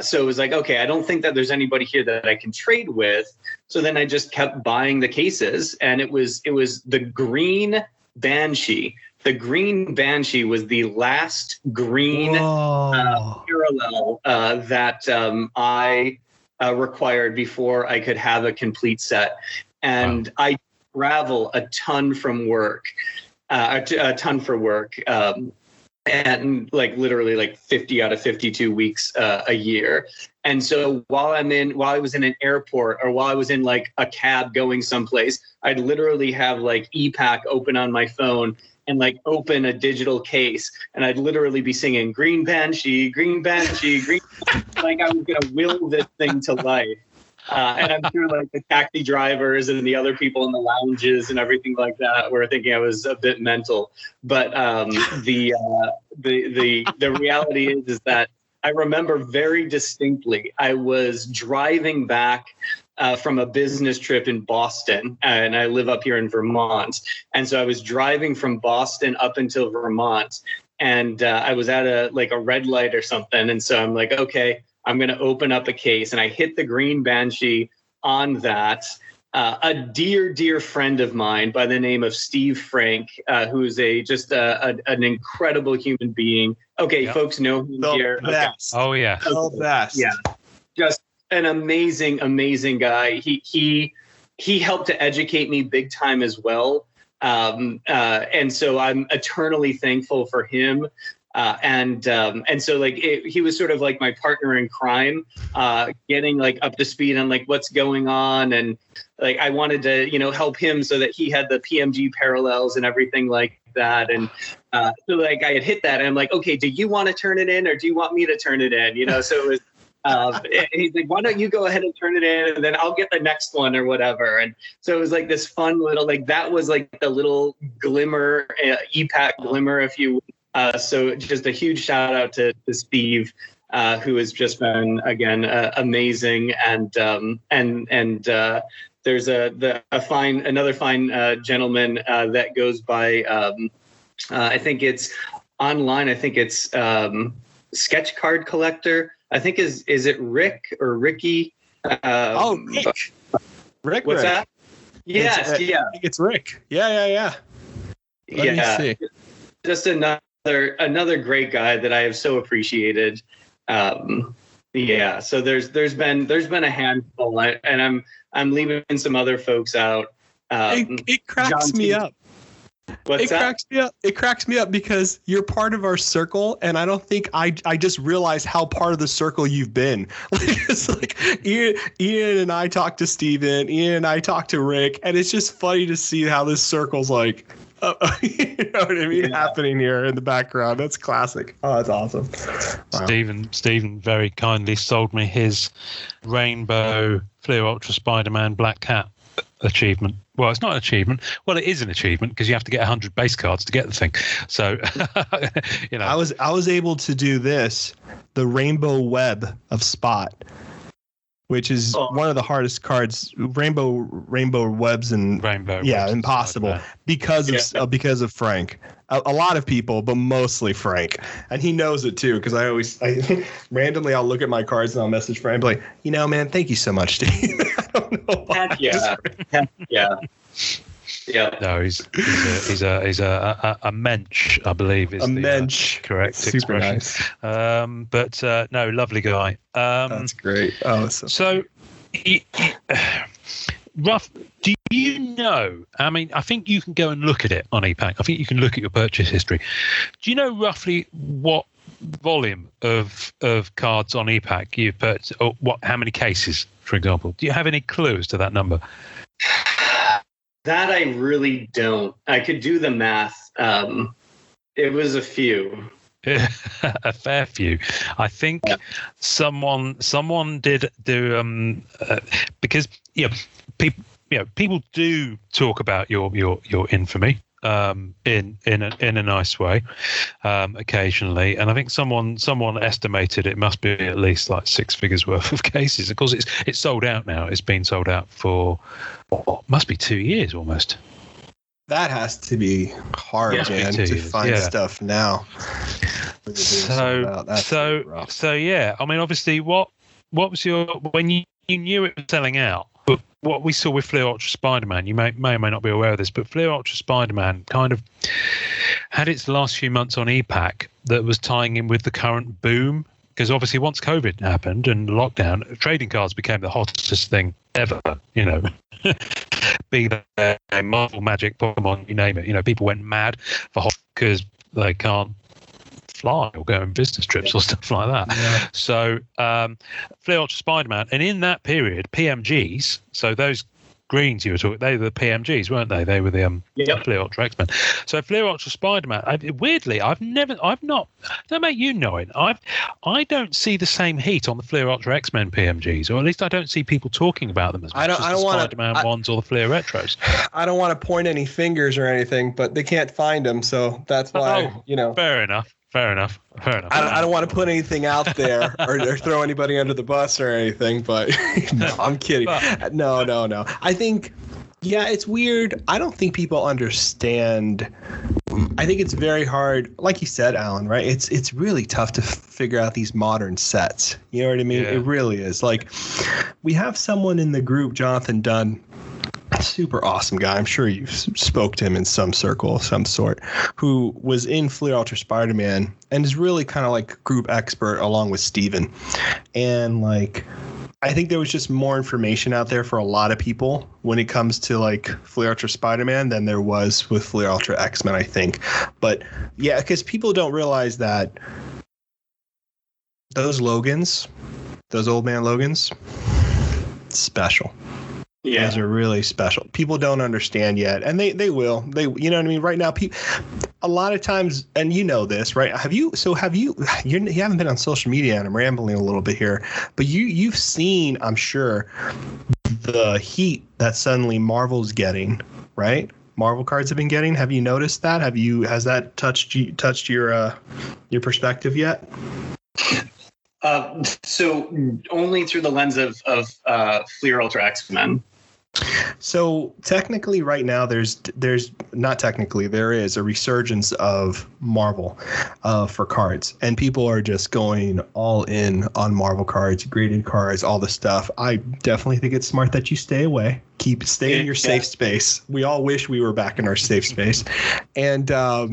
So it was like, okay, I don't think that there's anybody here that I can trade with. So then I just kept buying the cases, and it was the green Banshee. The green Banshee was the last green parallel that I required before I could have a complete set. And I travel a ton from work. A ton for work, and like literally like 50 out of 52 weeks a year. And so while I was in an airport, or while I was in like a cab going someplace, I'd literally have like EPAC open on my phone and like open a digital case, and I'd literally be singing Green Banshee, Green Banshee, Green Banshee, like I was gonna will this thing to life. And I'm sure like the taxi drivers and the other people in the lounges and everything like that were thinking I was a bit mental. But the reality is that I remember very distinctly, I was driving back from a business trip in Boston, and I live up here in Vermont. And so I was driving from Boston up until Vermont, and I was at a red light or something. And so I'm like, okay, I'm going to open up a case, and I hit the green Banshee on that. A dear friend of mine by the name of Steve Frank, who's an incredible human being. Okay, yep. Folks know him here. Okay. Oh yeah, the best. Yeah, just an amazing guy. He helped to educate me big time as well, and so I'm eternally thankful for him. And so he was sort of like my partner in crime, getting up to speed on what's going on, and I wanted to help him so that he had the PMG parallels and everything like that. And so I had hit that, and I'm like, okay, do you want to turn it in or do you want me to turn it in? So it was. He's like, why don't you go ahead and turn it in, and then I'll get the next one or whatever. And so it was this fun little that was the little glimmer, EPAC glimmer, if you. So just a huge shout out to Steve, who has just been again amazing, and there's another fine gentleman that goes by. I think it's online. I think it's Sketch Card Collector. I think is it Rick or Ricky? Rick. Rick. What's that? Yes, I think it's Rick. Yeah. Let me see. Just another great guy that I have so appreciated. So there's been a handful, and I'm leaving some other folks out. It cracks me up. It cracks me up because you're part of our circle, and I don't think I just realized how part of the circle you've been. It's Ian and I talk to Steven, Ian and I talk to Rick, and it's just funny to see how this circle's you know what I mean, happening here in the background. That's classic. Oh, that's awesome. Wow. Steven very kindly sold me his Rainbow Fleer Ultra Spider-Man Black Cat achievement. Well, it's not an achievement. Well, it is an achievement because you have to get 100 base cards to get the thing. So, I was able to do the Rainbow Web of Spot, which is one of the hardest cards. Rainbow Webs and impossible because of Frank. A lot of people, but mostly Frank, and he knows it too. Because I randomly I'll look at my cards and I'll message Frank, like, man, thank you so much, Steve. I don't know why. Yeah. No, he's a mensch, I believe is the correct super expression. Nice. But no, lovely guy. That's great. Oh, so rough. Do you know? I mean, I think you can go and look at it on EPAC. I think you can look at your purchase history. Do you know roughly what volume of cards on EPAC you've purchased, or how many cases, for example? Do you have any clue as to that number? That I really don't. I could do the math. It was a few. A fair few. I think someone did do because people do talk about your infamy in a nice way occasionally, and I think someone estimated it must be at least 6 figures worth of cases. Of course, it's sold out now. It's been sold out for must be 2 years almost. That has to be hard, man, to find stuff now. So yeah. I mean, obviously, what was your when you knew it was selling out? But what we saw with Fleer Ultra Spider-Man, you may or may not be aware of this, but Fleer Ultra Spider-Man kind of had its last few months on EPAC that was tying in with the current boom. Because obviously once COVID happened and lockdown, trading cards became the hottest thing ever, Be they Marvel, Magic, Pokemon, you name it. People went mad for hot because they can't fly or go on business trips or stuff like that. Yeah. So Fleer Ultra Spider-Man, and in that period, PMGs, so those greens you were talking, they were the PMGs, weren't they? They were the Fleer Ultra X-Men. So Fleer Ultra Spider-Man, weirdly, I've not, don't make you know it, I don't see the same heat on the Fleer Ultra X-Men PMGs, or at least I don't see people talking about them as much as the Spider-Man ones or the Fleer Retros. I don't want to point any fingers or anything, but they can't find them, so that's why, Fair enough. Fair enough. I don't want to put anything out there or throw anybody under the bus or anything, but no, I'm kidding. No. I think, yeah, it's weird. I don't think people understand. I think it's very hard, like you said, Alan, right? It's really tough to figure out these modern sets. You know what I mean? Yeah. It really is. Like, we have someone in the group, Jonathan Dunn, super awesome guy. I'm sure you spoke to him in some circle of some sort, who was in Fleer Ultra Spider-Man and is really kind of like group expert along with Steven. And like, I think there was just more information out there for a lot of people when it comes to like Fleer Ultra Spider-Man than there was with Fleer Ultra X-Men, I think. But yeah, because people don't realize that those Logans, those old man Logans, special. Yeah, those are really special. People don't understand yet, and they will. They, you know what I mean? Right now, a lot of times, and you know this, right? You haven't been on social media, and I'm rambling a little bit here, but you've seen, I'm sure, the heat that suddenly Marvel's getting, right? Marvel cards have been getting. Have you noticed that? Has that touched your perspective yet? So only through the lens of Fleer Ultra X-Men. So technically right now there is a resurgence of Marvel for cards, and people are just going all in on Marvel cards, graded cards, all the stuff. I definitely think it's smart that you stay away. Stay in your safe space. We all wish we were back in our safe space. And so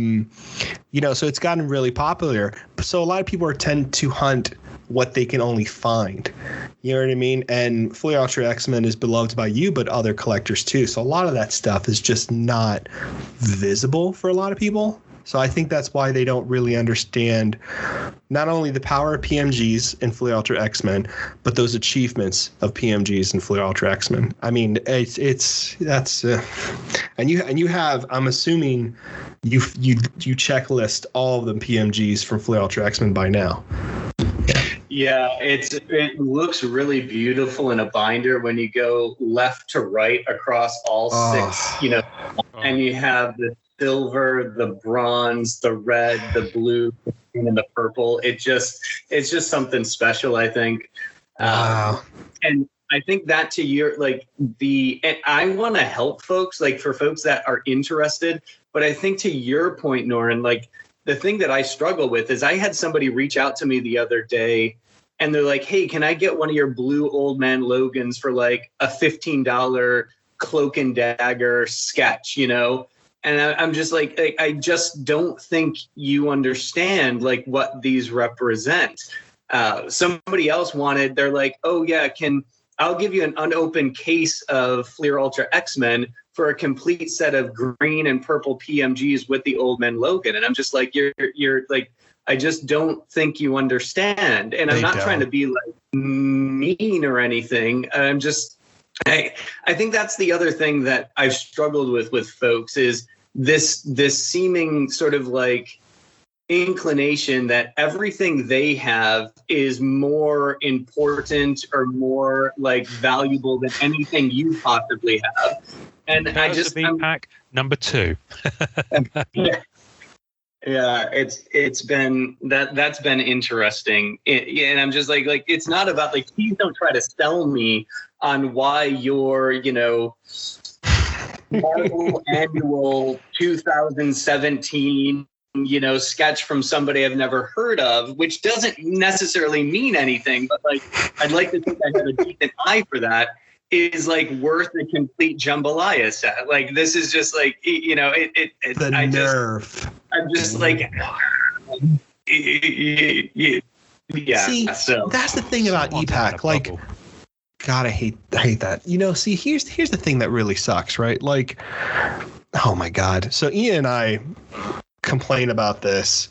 it's gotten really popular. So a lot of people tend to hunt what they can only find. You know what I mean? And Fleer Ultra X-Men is beloved by you, but other collectors too. So a lot of that stuff is just not visible for a lot of people. So I think that's why they don't really understand not only the power of PMGs in Fleer Ultra X-Men, but those achievements of PMGs in Fleer Ultra X-Men. I mean, and you have, I'm assuming you checklist all of the PMGs from Fleer Ultra X-Men by now. Yeah, it looks really beautiful in a binder when you go left to right across all six, and you have the silver, the bronze, the red, the blue, and the purple. It's just something special, I think. Wow. And I think that to your and I want to help folks, like for folks that are interested, but I think to your point, Norin, like the thing that I struggle with is I had somebody reach out to me the other day and they're like, hey, can I get one of your blue old man Logans for like a $15 cloak and dagger sketch, And I'm just like, I just don't think you understand like what these represent. Somebody else they're like, oh yeah, I'll give you an unopened case of Fleer Ultra X-Men for a complete set of green and purple PMGs with the old man Logan. And I'm just like, you're like, I just don't think you understand. And I'm not trying to be like mean or anything. I'm just, I think that's the other thing that I've struggled with folks is this seeming sort of like inclination that everything they have is more important or more like valuable than anything you possibly have. And I just pack number 2. Yeah, it's been that's been interesting, and I'm just like it's not about like please don't try to sell me on why your Marvel Annual 2017 sketch from somebody I've never heard of, which doesn't necessarily mean anything, but like I'd like to think I have a decent eye for that, is like worth a complete jambalaya set. Like this is just like the nerve. I'm just like yeah. See, so that's the thing about EPAC. Like, God, I hate that. See, here's the thing that really sucks, right? Like, oh my God. So Ian and I complain about this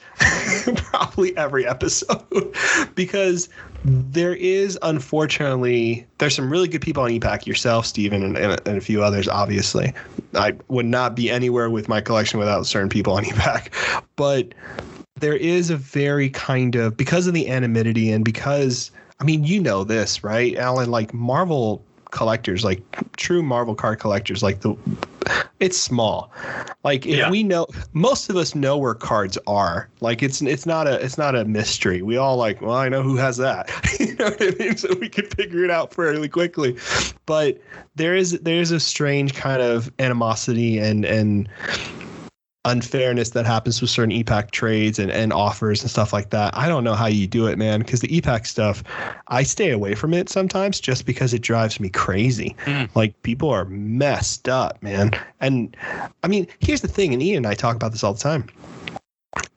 probably every episode because there is, unfortunately, there's some really good people on EPAC, yourself, Steven, and a few others, obviously. I would not be anywhere with my collection without certain people on EPAC. But there is a very kind of, because of the anonymity and because, I mean, this, right, Alan, like Marvel collectors, like true Marvel card collectors, like it's small. Like if we know, most of us know where cards are. Like it's not a mystery. We all like, well, I know who has that. You know what I mean? So we could figure it out fairly quickly. But there is a strange kind of animosity and unfairness that happens with certain EPAC trades and offers and stuff like that. I don't know how you do it, man, because the EPAC stuff, I stay away from it sometimes just because it drives me crazy. Like, people are messed up, man. And I mean, here's the thing, and Ian and I talk about this all the time.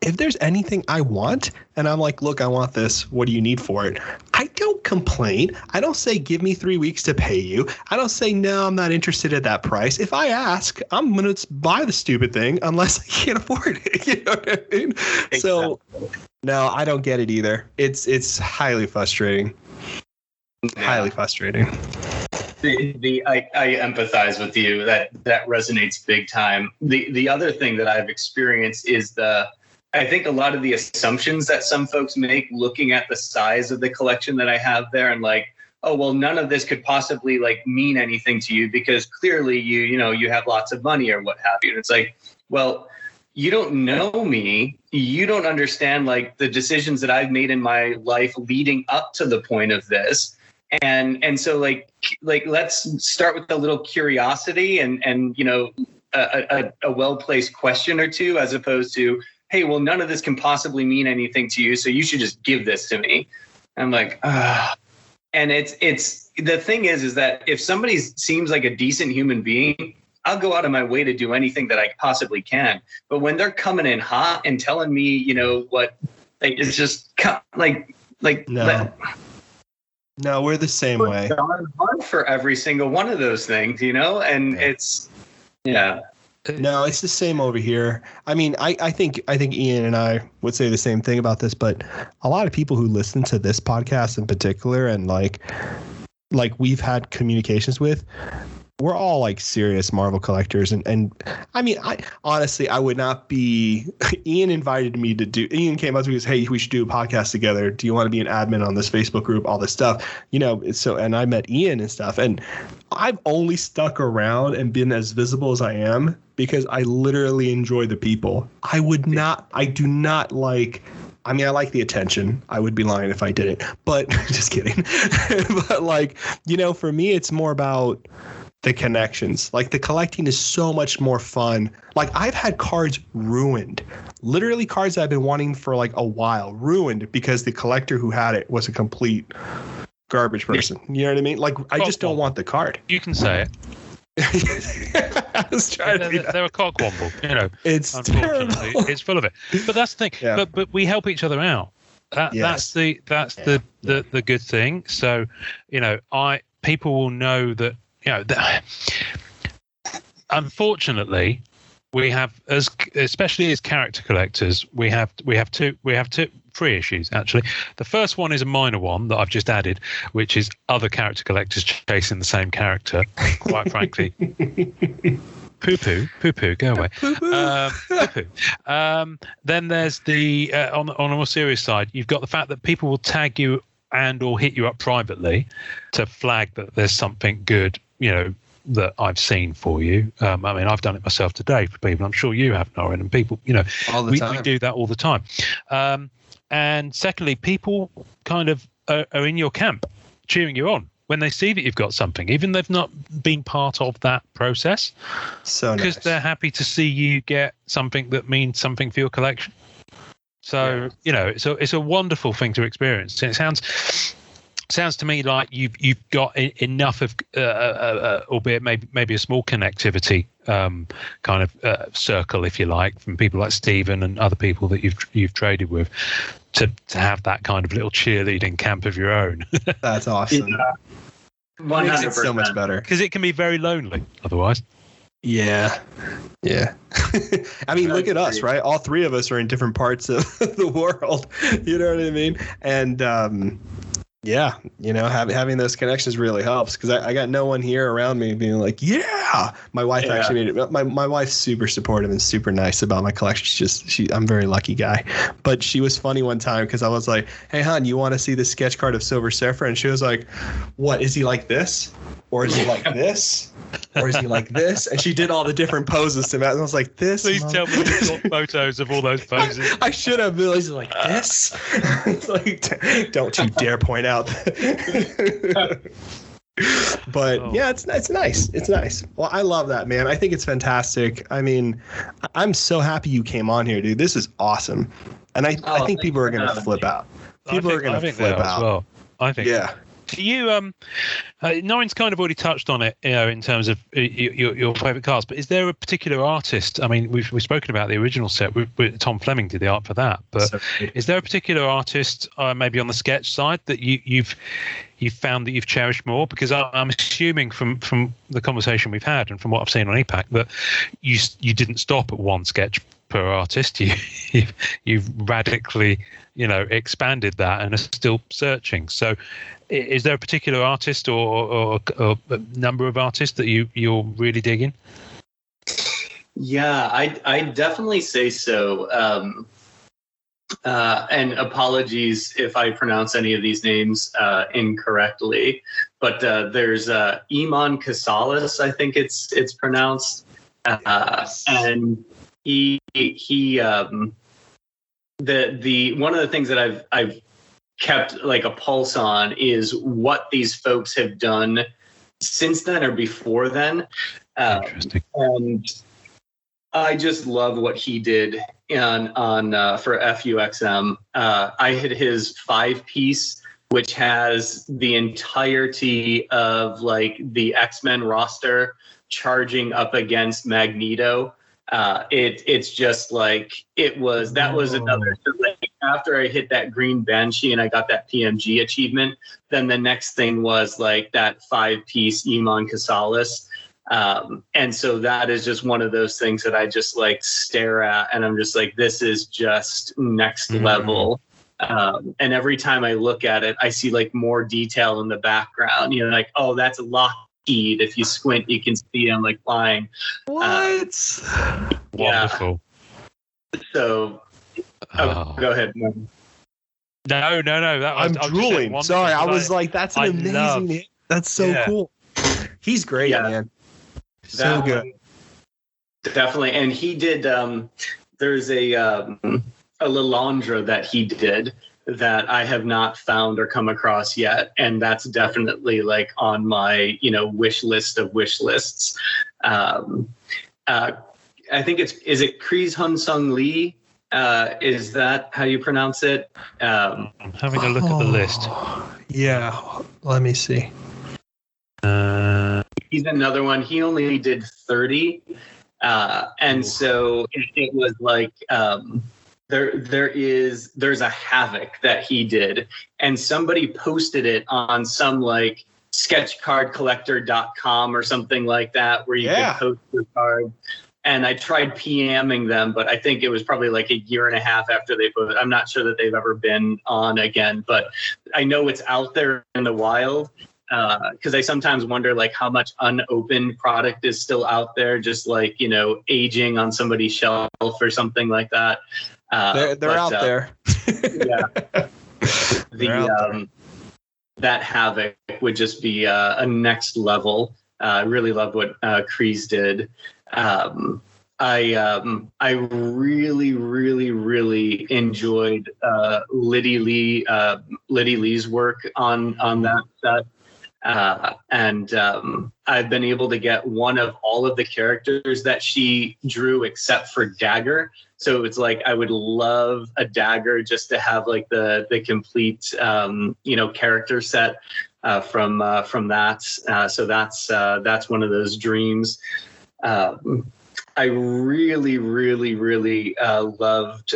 If there's anything I want and I'm like, look, I want this, what do you need for it? I don't complain. I don't say, give me 3 weeks to pay you. I don't say, no, I'm not interested at that price. If I ask, I'm going to buy the stupid thing unless I can't afford it. You know what I mean? Exactly. So, no, I don't get it either. It's highly frustrating. Highly frustrating. I empathize with you. That resonates big time. The other thing that I've experienced is I think a lot of the assumptions that some folks make looking at the size of the collection that I have there, and like, oh, well, none of this could possibly like mean anything to you because clearly you have lots of money or what have you. And it's like, well, you don't know me. You don't understand like the decisions that I've made in my life leading up to the point of this. And so like let's start with a little curiosity and a well-placed question or two, as opposed to, hey, well, none of this can possibly mean anything to you, so you should just give this to me. I'm like, and it's the thing is that if somebody seems like a decent human being, I'll go out of my way to do anything that I possibly can. But when they're coming in hot and telling me, what, like, it's just like no, we're the same way. For every single one of those things, and it's, yeah. No, it's the same over here. I mean, I think Ian and I would say the same thing about this, but a lot of people who listen to this podcast in particular and like we've had communications with, we're all like serious Marvel collectors. And I mean, I honestly, I would not be, Ian came up to me and goes, hey, we should do a podcast together. Do you want to be an admin on this Facebook group, all this stuff, so, and I met Ian and stuff, and I've only stuck around and been as visible as I am because I literally enjoy the people. I do not like, I mean, I like the attention. I would be lying if I didn't, but just kidding. But like, for me, it's more about the connections. Like, the collecting is so much more fun. Like, I've had cards ruined, literally cards that I've been wanting for like a while, ruined because the collector who had it was a complete garbage person. You know what I mean? Like, I just don't want the card. You can say it. I was trying to they're a cockwomble, It's unfortunately terrible. It's full of it. But that's the thing. Yeah. But we help each other out. That's the good thing. So, people will know that, unfortunately, we have, especially as character collectors, we have three issues actually. The first one is a minor one that I've just added, which is other character collectors chasing the same character. Quite frankly, poo-poo, go away. Poo-poo. Then there's the on a more serious side, you've got the fact that people will tag you and or hit you up privately to flag that there's something good, that I've seen for you. I mean, I've done it myself today for people. I'm sure you have, Norrin, and people, all the time. We do that all the time. And secondly, people kind of are in your camp, cheering you on when they see that you've got something, even they've not been part of that process. So because they're happy to see you get something that means something for your collection. So, it's a wonderful thing to experience. And it sounds to me like you've got enough of, albeit maybe a small connectivity kind of circle, if you like, from people like Stephen and other people that you've traded with, to have that kind of little cheerleading camp of your own. That's awesome. 100%. It's so much better because it can be very lonely otherwise. Yeah. I mean, look at us, right? All three of us are in different parts of the world. You know what I mean? And having those connections really helps, because I got no one here around me being like, my wife actually made it. My wife's super supportive and super nice about my collection. I'm a very lucky guy. But she was funny one time because I was like, hey, hon, you want to see the sketch card of Silver Surfer? And she was like, what, is he like this? Or is he like this? Or is he like this? And she did all the different poses to match. And I was like, this. Please tell me you've got photos of all those poses. I should have been like this. It's like, don't you dare point out. But yeah, it's nice. It's nice. Well, I love that, man. I think it's fantastic. I mean, I'm so happy you came on here, dude. This is awesome. And I think people are going to flip out. People are going to flip out. As well. I think. Yeah. Do you, Noreen's kind of already touched on it, in terms of your favourite cast, but is there a particular artist? I mean, we've spoken about the original set. Tom Fleming did the art for that, but is there a particular artist, maybe on the sketch side, that you've found that you've cherished more? Because I'm assuming from the conversation we've had and from what I've seen on EPAC that you didn't stop at one sketch per artist. You've radically, expanded that and are still searching. So is there a particular artist or a number of artists that you're really digging? Yeah, I definitely say so. And apologies if I pronounce any of these names incorrectly, but there's Iman Casalis, I think it's pronounced, and he the one of the things that I've kept like a pulse on is what these folks have done since then or before then. Interesting. And I just love what he did on for FUXM. I had his 5-piece, which has the entirety of like the X-Men roster charging up against Magneto. It's just like that was another. So like, after I hit that green Banshee and I got that PMG achievement, then the next thing was like that 5-piece Iman Casalis. And so that is just one of those things that I just like stare at and I'm just like, this is just next level. And every time I look at it, I see like more detail in the background, like, oh, that's Lockheed. If you squint, you can see him like flying. What? Wonderful. So go ahead. No. I'm drooling. Sorry. I was like, that's an amazing. That's so cool. He's great, man. So good. Definitely. And he did, there's a Lilandra that he did that I have not found or come across yet. And that's definitely like on my, wish list of wish lists. I think is it Kreese Hun Sung Lee? Is that how you pronounce it? I'm having a look at the list. Yeah. Let me see. He's another one. He only did 30. And so it was like, there's a Havoc that he did, and somebody posted it on some like sketchcardcollector.com or something like that, where you could post your card. And I tried PMing them, but I think it was probably like a year and a half after they put it. I'm not sure that they've ever been on again, but I know it's out there in the wild. Because I sometimes wonder like how much unopened product is still out there, just like, aging on somebody's shelf or something like that. They're out there. Yeah. That Havoc would just be a next level. I really loved what Kreese did. I really, really, really enjoyed Liddy Lee's work on that set. And I've been able to get one of all of the characters that she drew except for Dagger. So it's like I would love a Dagger just to have like the complete character set from that. So that's one of those dreams. I really, really, really loved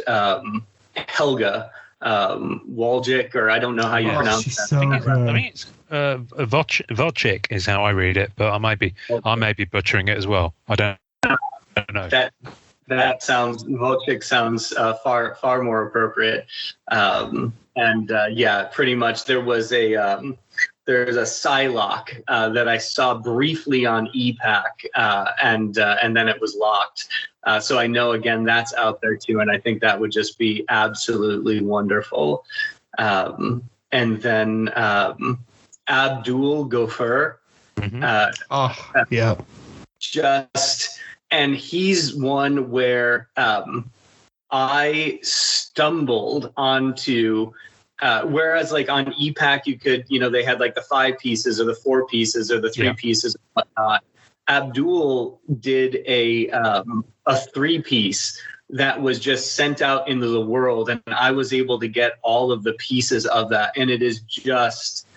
Helga Walczyk, or I don't know how you pronounce that. So I think it's Wojcik is how I read it, but I may be butchering it as well. I don't know. That sounds Wojcik sounds far more appropriate. Pretty much there was there's a Psylocke that I saw briefly on EPAC, and then it was locked. So I know, again, that's out there too, and I think that would just be absolutely wonderful. And then Abdul Gofur. yeah. and he's one where I stumbled onto, whereas like on EPAC, you could, they had like the 5 pieces or the 4 pieces or the 3 pieces and whatnot. Abdul did a 3-piece that was just sent out into the world, and I was able to get all of the pieces of that, and it is just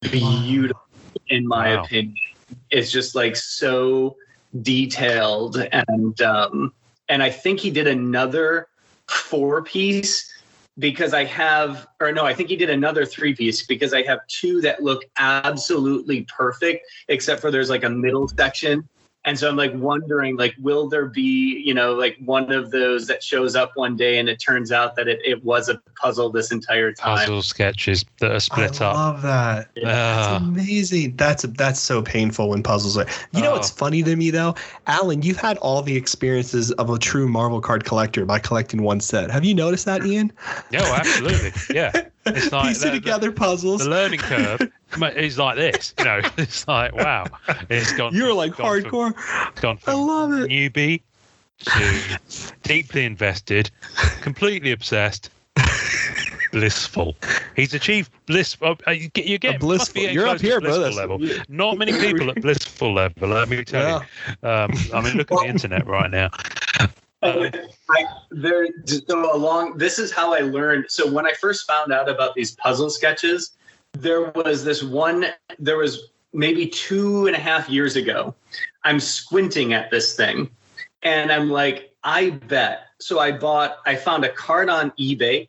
beautiful in my opinion. It's just like so detailed, and I think he did another 4-piece because I think he did another 3-piece because I have 2 that look absolutely perfect, except for there's like a middle section. And so I'm like wondering, like, will there be, like one of those that shows up one day and it turns out that it was a puzzle this entire time? Puzzle sketches that are split up. I love that. Yeah. That's amazing. That's so painful when puzzles are. You know what's funny to me though, Alan? You've had all the experiences of a true Marvel card collector by collecting one set. Have you noticed that, Ian? No, absolutely. Yeah. It's like piecing together puzzles. The learning curve is like this. It's like wow. It's gone. You're like hardcore. It's gone from I love it. Newbie to deeply invested, completely obsessed, blissful. He's achieved bliss. You get blissful. You're up here, brother. Level. Not many people at blissful level. Let me tell you. Look at the internet right now. This is how I learned. So when I first found out about these puzzle sketches, there was maybe 2.5 years ago. I'm squinting at this thing and I'm like, I bet. So I found a card on eBay.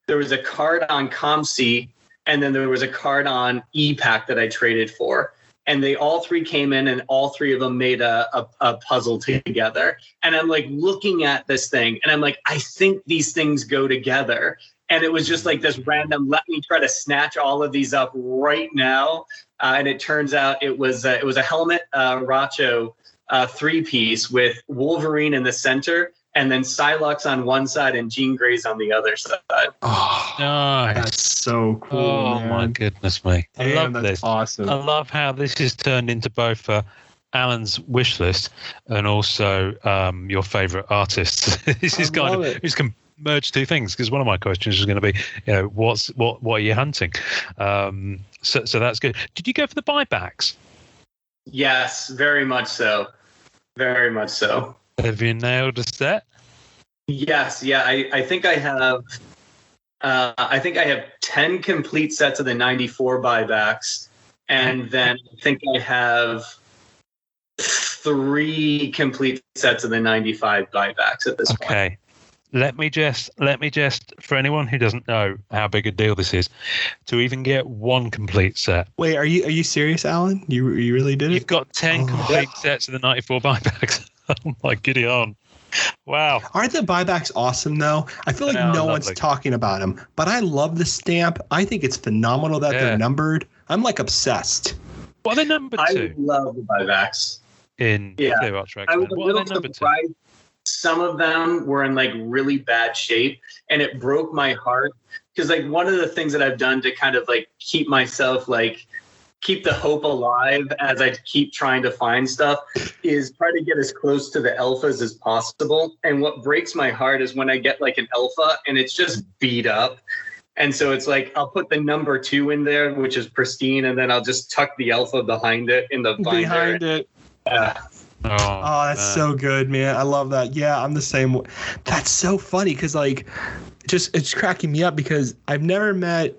There was a card on ComC, and then there was a card on EPAC that I traded for. And they all 3 came in, and all 3 of them made a puzzle together. And I'm like looking at this thing, and I'm like, I think these things go together. And it was just like this random, let me try to snatch all of these up right now. And it turns out it was a Helmet Racho 3-piece with Wolverine in the center, and then Psylocke on one side and Jean Grey's on the other side. Oh, nice. That's so cool. Oh, man. my goodness me. I love this. Awesome. I love how this has turned into both Alan's wish list and also your favorite artists. This is can merge 2 things, because one of my questions is going to be, what are you hunting? So that's good. Did you go for the buybacks? Yes, very much so. Very much so. Have you nailed a set? Yes, yeah. I think I have. I think I have 10 complete sets of the 94 buybacks, and then I think I have 3 complete sets of the 95 buybacks at this point. Okay. Let me just, for anyone who doesn't know how big a deal this is, to even get 1 complete set. Wait, are you serious, Alan? You really did it? You've got 10 complete sets of the 94 buybacks. Oh my giddy on. Wow. Aren't the buybacks awesome though? I feel like no one's talking about them, but I love the stamp. I think it's phenomenal that they're numbered. I'm like obsessed. What are they numbered to? I love the buybacks. Clear Archer X-Men. I was a little surprised. Some of them were in like really bad shape, and it broke my heart because like one of the things that I've done to kind of like keep myself keep the hope alive as I keep trying to find stuff is try to get as close to the alphas as possible. And what breaks my heart is when I get like an alpha and it's just beat up. And so it's like, I'll put the number 2 in there, which is pristine. And then I'll just tuck the alpha behind it in the binder. Behind it. Oh, that's so good, man. I love that. Yeah, I'm the same way. That's so funny because like it's cracking me up because I've never met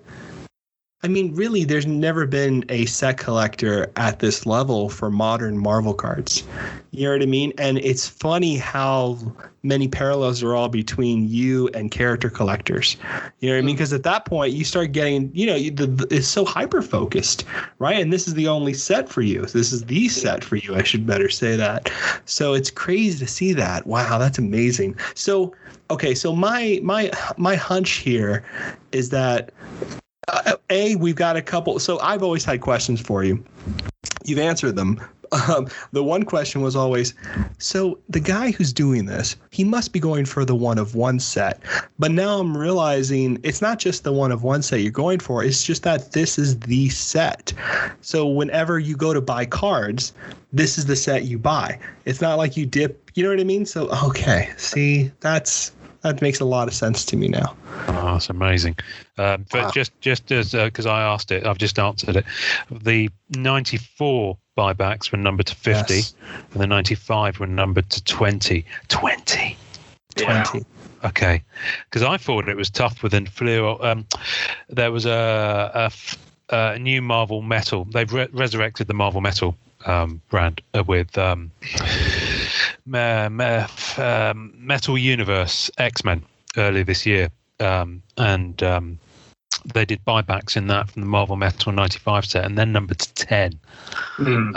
really, there's never been a set collector at this level for modern Marvel cards. You know what I mean? And it's funny how many parallels there are between you and character collectors. You know what I mean? Because at that point, you start getting, it's so hyper-focused, right? And this is the only set for you. This is the set for you. I should better say that. So it's crazy to see that. Wow, that's amazing. So, okay, so my hunch here is that we've got a couple. So I've always had questions for you. You've answered them. The one question was always, so the guy who's doing this, he must be going for the one of one set. But now I'm realizing it's not just the one of one set you're going for. It's just that this is the set. So whenever you go to buy cards, this is the set you buy. It's not like you dip, you know what I mean? So, okay, see, that makes a lot of sense to me now. Oh, that's amazing. But Wow. just as, because I asked it, I've just answered it. The 94 buybacks were numbered to 50, Yes. and the 95 were numbered to 20. 20. 20. Okay, because I thought it was tough within Fluor. There was a new Marvel Metal. They've resurrected the Marvel Metal brand with Metal Universe X-Men earlier this year, and they did buybacks in that from the Marvel Metal 95 set, and then numbered to 10. You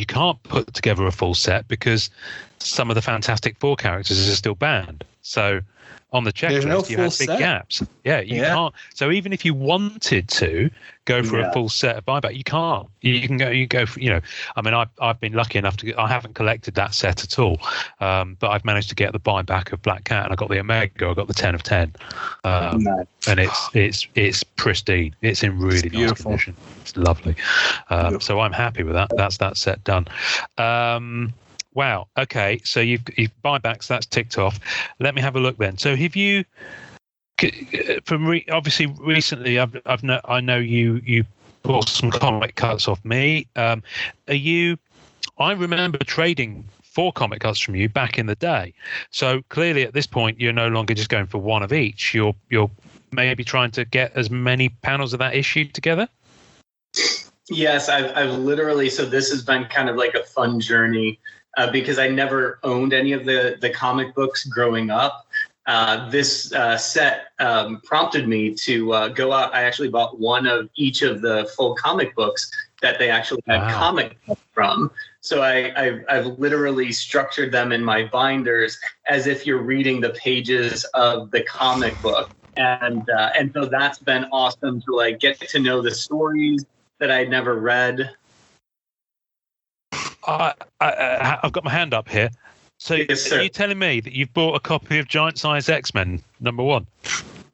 can't put together a full set because some of the Fantastic Four characters are still banned. So on the There's no checklist, you full have big set? gaps. Yeah, you can't. So even if you wanted to go for a full set of buyback, you can't. You go for, I mean, I've been lucky enough I haven't collected that set at all, but I've managed to get the buyback of Black Cat, and I got the Omega, I got the 10 of 10. Nice. And it's pristine. It's in really nice beautiful. condition. It's lovely. So I'm happy with that. That's that set done. Wow. Okay. So you've buybacks. That's ticked off. Let me have a look then. So have you? Obviously recently, I know you bought some comic cuts off me. Are you? I remember trading 4 comic cuts from you back in the day. So clearly, at this point, you're no longer just going for one of each. You're maybe trying to get as many panels of that issue together. Yes, I've literally. So this has been kind of like a fun journey. Because I never owned any of the comic books growing up. This set prompted me to go out. I actually bought one of each of the full comic books that they actually had comic books from. So I've literally structured them in my binders as if you're reading the pages of the comic book. And so that's been awesome to like get to know the stories that I'd never read. I've got my hand up here. So Yes, sir. Are you telling me that you've bought a copy of Giant Size X-Men #1?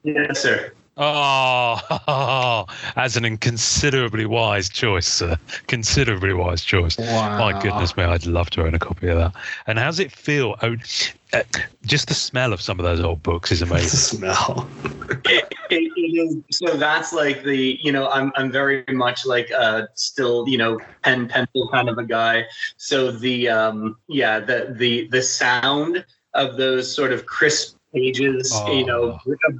Yes, sir. Oh, as an inconsiderably wise choice, sir. Considerably wise choice. Wow. My goodness me, I'd love to own a copy of that. And how's it feel? Just the smell of some of those old books is The amazing. smell. It is. So that's like the, I'm very much like still, pen pencil kind of a guy. So the sound of those sort of crisp pages,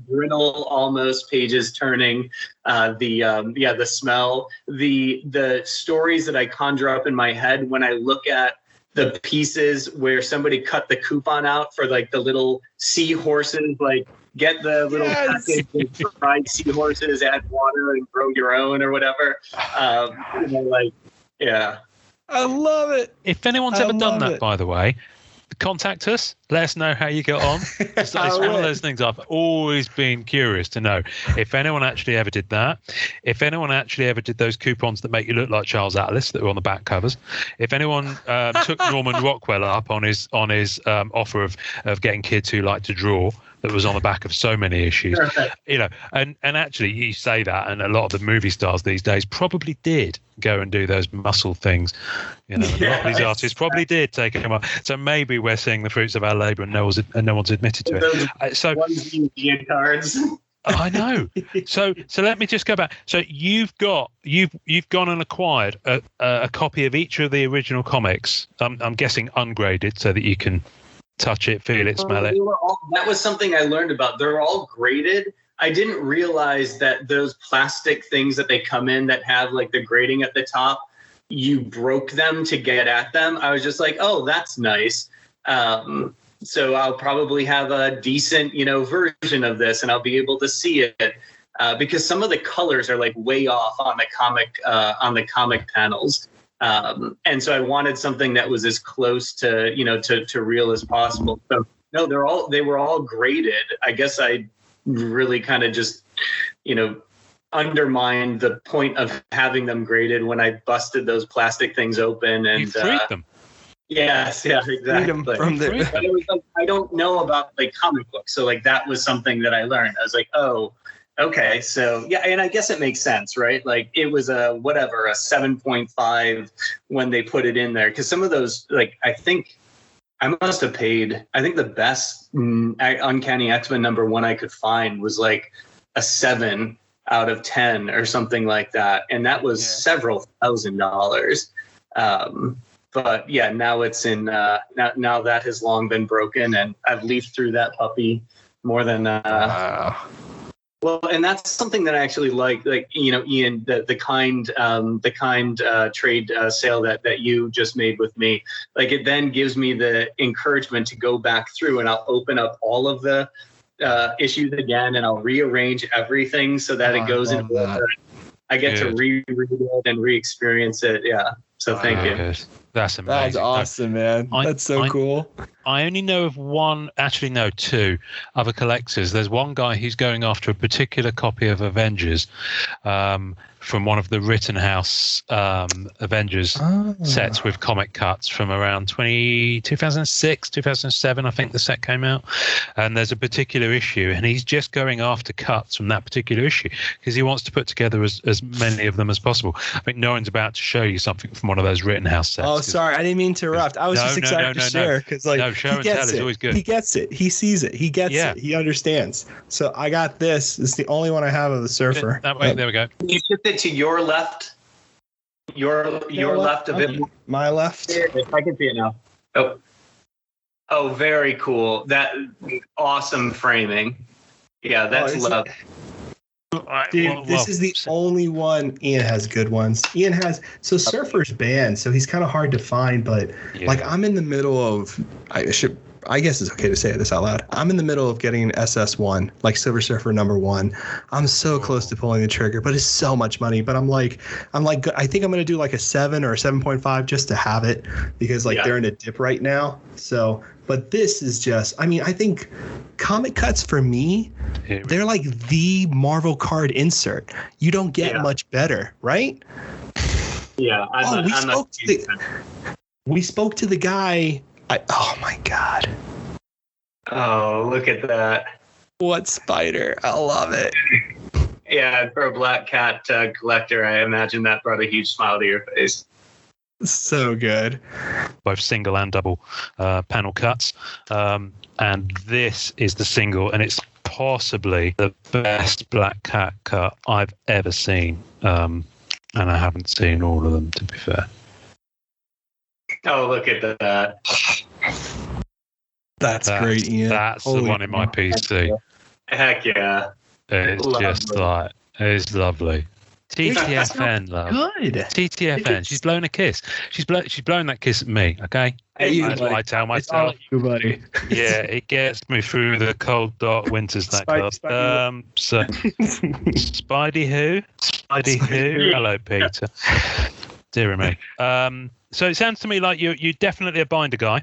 brittle almost pages turning, the smell, the stories that I conjure up in my head when I look at the pieces where somebody cut the coupon out for like the little seahorses, like get the little package of fried seahorses, add water and grow your own or whatever. Yeah. I love it. If anyone's ever done that, by the way, contact us. Let us know how you get on. It's one of those things I've always been curious to know. If anyone actually ever did that, if anyone actually ever did those coupons that make you look like Charles Atlas that were on the back covers, if anyone took Norman Rockwell up on his offer of getting kids who like to draw, that was on the back of so many issues, and actually you say that, and a lot of the movie stars these days probably did go and do those muscle things. A lot of these artists probably did take them up. So maybe we're seeing the fruits of our labour, and no one's admitted to it. So cards. I know. So let me just go back. So you've gone and acquired a copy of each of the original comics. I'm guessing ungraded, so that you can touch it, feel it, smell it. That was something I learned about. They're all graded. I didn't realize that those plastic things that they come in that have like the grating at the top, you broke them to get at them. I was just like, oh, that's nice. So I'll probably have a decent, version of this, and I'll be able to see it because some of the colors are like way off on the comic panels. And so I wanted something that was as close to real as possible. So no, they were all graded. I guess I really kind of just, undermined the point of having them graded when I busted those plastic things open and You freed them. Yes, yeah, exactly. From the, But it was like, I don't know about like comic books, so like that was something that I learned. I was like, oh, okay, so yeah, and I guess it makes sense, right? Like it was a 7.5 when they put it in there, because some of those, like I think I must have paid. I think the best Uncanny X-Men #1 I could find was like a 7 out of 10 or something like that, and that was several $1,000s. But yeah, now it's in. Now that has long been broken, and I've leafed through that puppy more than. Well, and that's something that I actually like. Like Ian, the kind trade sale that you just made with me. Like it then gives me the encouragement to go back through, and I'll open up all of the issues again, and I'll rearrange everything so that it goes into. I get to reread it and re-experience it. Yeah. So thank you. That's amazing. That's awesome, man. That's so cool. I only know of two other collectors. There's one guy who's going after a particular copy of Avengers from one of the Rittenhouse Avengers sets with comic cuts from around 2006, 2007, I think the set came out. And there's a particular issue, and he's just going after cuts from that particular issue because he wants to put together as many of them as possible. I think Noren's about to show you something from one of those Rittenhouse sets. Oh, sorry, I didn't mean to interrupt. I was just excited to share because, show and tell is always good. He gets it. He sees it. He gets it. He understands. So I got this. It's the only one I have of the Surfer. That way, there we go. You shift it to your left. Your left a bit more. My left. I can see it now. Oh, very cool. That awesome framing. Yeah, that's love. Dude, this is the only one. Ian has good ones. Surfer's banned, so he's kind of hard to find. But like, I'm in the middle of. I guess it's okay to say this out loud. I'm in the middle of getting an SS1, like Silver Surfer #1. I'm so close to pulling the trigger, but it's so much money. But I'm like, I think I'm gonna do like a 7 or a 7.5 just to have it because they're in a dip right now. So, but this is just. I mean, I think comic cuts for me, they're like the Marvel card insert. You don't get much better, right? Yeah, we spoke to the guy. Oh my God. Oh, look at that. What spider? I love it. Yeah, for a Black Cat collector, I imagine that brought a huge smile to your face. So good. Both single and double panel cuts. And this is the single, and it's possibly the best Black Cat cut I've ever seen. And I haven't seen all of them, to be fair. Oh, look at that. That's great, Ian. That's the one in my PC. Heck yeah. It's just like, it's lovely. TTFN, love. Good. TTFN. She's blown a kiss. She's blown that kiss at me, okay? That's what I tell myself. It's all you, buddy. Yeah, it gets me through the cold, dark winters, that club. So, Spidey who? Spidey who? Hello, Peter. Dear me. So it sounds to me like you're definitely a binder guy.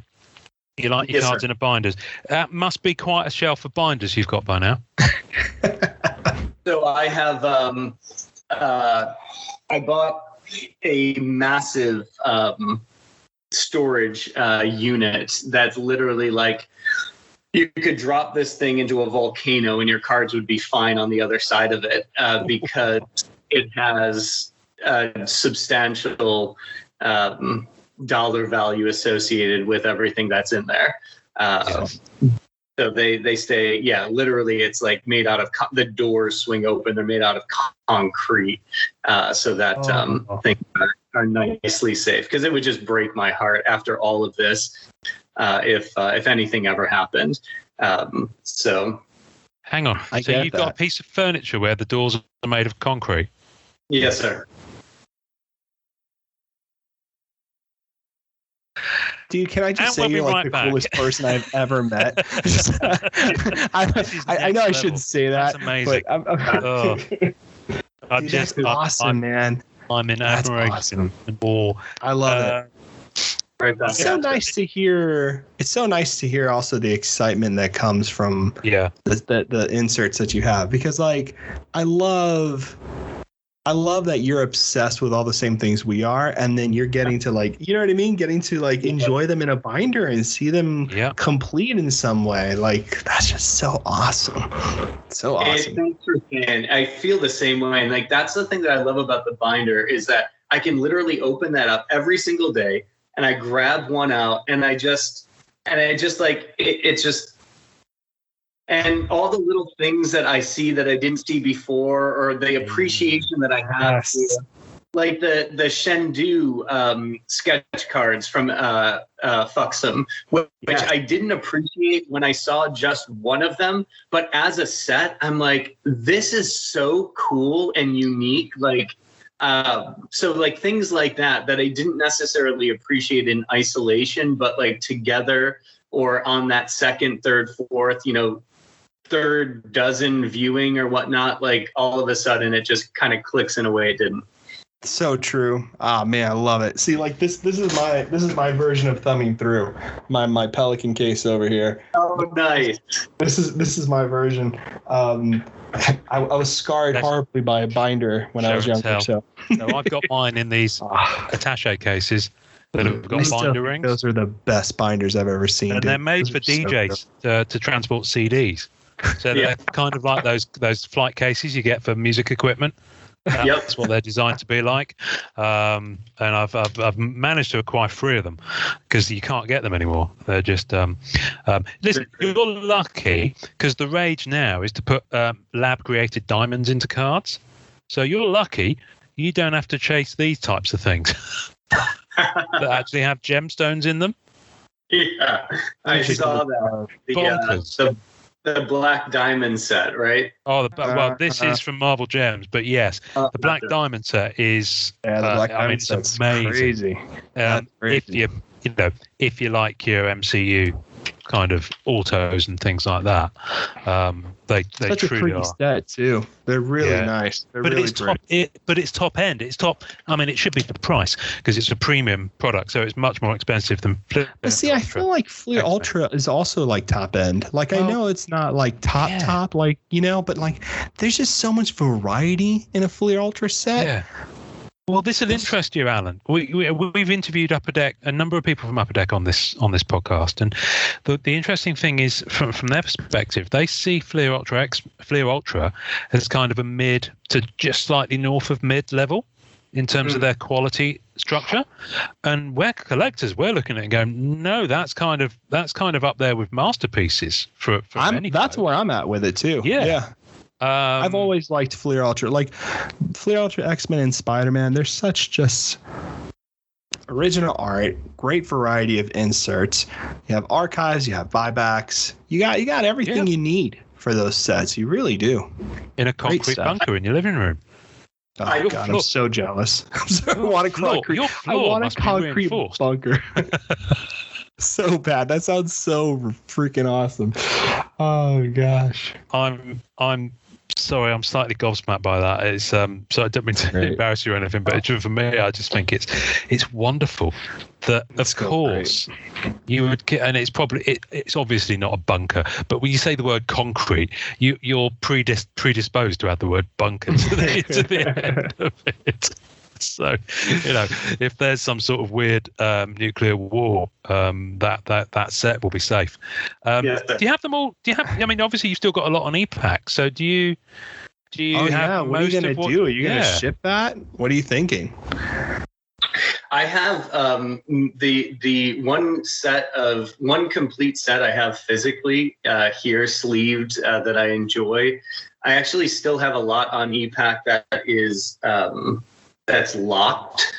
You like your cards in a binders. That must be quite a shelf of binders you've got by now. So I have, I bought a massive storage unit that's literally like, you could drop this thing into a volcano and your cards would be fine on the other side of it because it has substantial dollar value associated with everything that's in there. So they stay, literally it's like made out of, the doors swing open, they're made out of concrete so that things are nicely safe, because it would just break my heart after all of this if anything ever happened. So hang on, so you've got a piece of furniture where the doors are made of concrete? Yes, sir. Dude, can I just say you're like the coolest person I've ever met? I know I shouldn't say that. That's amazing. But that's awesome, man. I'm in admiration and awe. I love it. It's so nice to hear. It's so nice to hear also the excitement that comes from the inserts that you have, because like I love I love that you're obsessed with all the same things we are, and then you're getting to like, you know what I mean? Getting to like enjoy them in a binder and see them complete in some way. Like, that's just so awesome. So awesome. Thanks for saying. I feel the same way. And like, that's the thing that I love about the binder is that I can literally open that up every single day and I grab one out and I just like, it's just, and all the little things that I see that I didn't see before, or the appreciation that I have, like the Shendu sketch cards from FUXM, which I didn't appreciate when I saw just one of them. But as a set, I'm like, this is so cool and unique. Like, so like things like that I didn't necessarily appreciate in isolation, but like together or on that second, third, fourth, third dozen viewing or whatnot, like all of a sudden it just kind of clicks in a way it didn't. So true. Ah, man, I love it. See, like this is my version of thumbing through my Pelican case over here. Oh, nice. This is my version. I was scarred horribly by a binder when I was younger. So I've got mine in these attaché cases that have got binder rings. Those are the best binders I've ever seen. And they're made for DJs to transport CDs. So they're kind of like those flight cases you get for music equipment. That's what they're designed to be like. And I've managed to acquire 3 of them because you can't get them anymore. They're just listen, you're lucky because the rage now is to put lab created diamonds into cards. So you're lucky you don't have to chase these types of things that actually have gemstones in them. Yeah, I saw that. The Black Diamond set, right? Oh, well, this is from Marvel Gems, but yes, the Black Diamond set is. Yeah, the Black Diamond set's amazing. Crazy. If you like your MCU kind of autos and things like that, they such truly a pretty are. set too. They're really nice. They're but really it's great. but it's top end. It's top. I mean, it should be the price because it's a premium product, so it's much more expensive than. But see, I feel like Fleer Ultra is also like top end. Like, I know it's not like top, like, but like there's just so much variety in a Fleer Ultra set. Yeah. Well, this will interest you, Alan. We've interviewed Upper Deck, a number of people from Upper Deck on this podcast, and the interesting thing is, from their perspective, they see Fleer Ultra as kind of a mid to just slightly north of mid level in terms of their quality structure, and we're collectors. We're looking at it and going, no, that's kind of up there with masterpieces for many. That's where I'm at with it too. Yeah. I've always liked Fleer Ultra. Like Fleer Ultra, X-Men, and Spider-Man, they're such just original art, great variety of inserts. You have archives, you have buybacks. You got everything you need for those sets. You really do. In a concrete bunker in your living room. Oh, God, I'm so jealous. I want a concrete bunker. So bad. That sounds so freaking awesome. Oh gosh. I'm sorry, I'm slightly gobsmacked by that. It's so I don't mean to embarrass you or anything, but for me, I just think it's wonderful that of course you would get, and it's obviously not a bunker, but when you say the word concrete, you're predisposed to add the word bunker to the end of it. So, if there's some sort of weird nuclear war, that set will be safe. Do you have them all? I mean, obviously you've still got a lot on EPAC. So do you have? What are you gonna do? Are you gonna ship that? What are you thinking? I have the one complete set I have physically here sleeved that I enjoy. I actually still have a lot on EPAC that is. That's locked.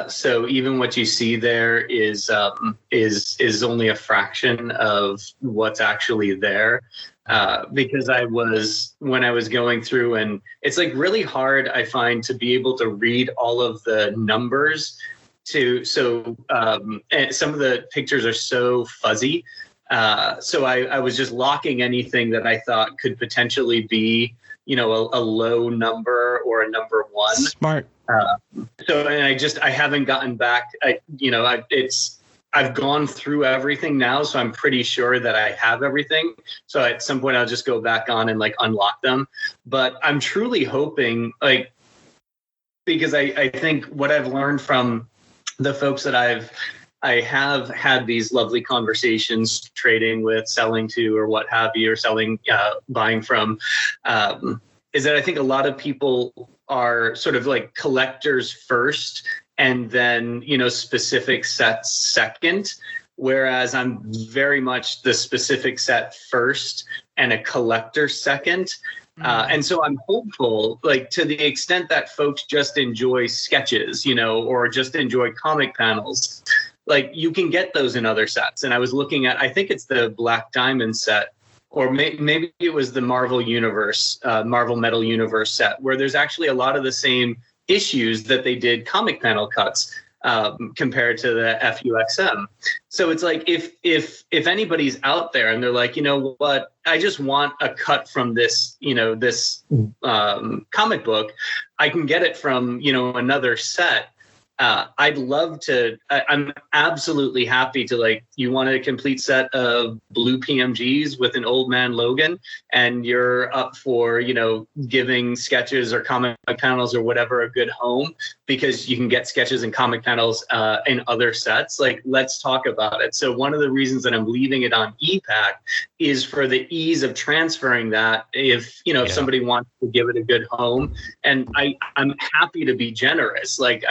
So even what you see there is only a fraction of what's actually there. Because when I was going through, and it's like really hard, I find, to be able to read all of the numbers and some of the pictures are so fuzzy. So I was just locking anything that I thought could potentially be, a low number or a number one. Smart. And I haven't gotten back. I've gone through everything now, so I'm pretty sure that I have everything. So at some point I'll just go back on and like unlock them. But I'm truly hoping, like, because I think what I've learned from the folks that I have had these lovely conversations, trading with, selling to, or what have you, or selling, buying from, is that I think a lot of people are sort of like collectors first, and then, specific sets second. Whereas I'm very much the specific set first and a collector second. And so I'm hopeful, like, to the extent that folks just enjoy sketches, or just enjoy comic panels, like, you can get those in other sets. And I was looking at, I think it's the Black Diamond set, or maybe it was the Marvel Universe, Marvel Metal Universe set, where there's actually a lot of the same issues that they did comic panel cuts compared to the FUXM. So it's like, if anybody's out there and they're like, you know what, I just want a cut from this, this comic book, I can get it from, another set. I'd love to, I'm absolutely happy to, like, you want a complete set of blue PMGs with an Old Man Logan, and you're up for, giving sketches or comic panels or whatever a good home, because you can get sketches and comic panels in other sets. Like, let's talk about it. So one of the reasons that I'm leaving it on ePack is for the ease of transferring that, if somebody wants to give it a good home. And I'm happy to be generous. Like,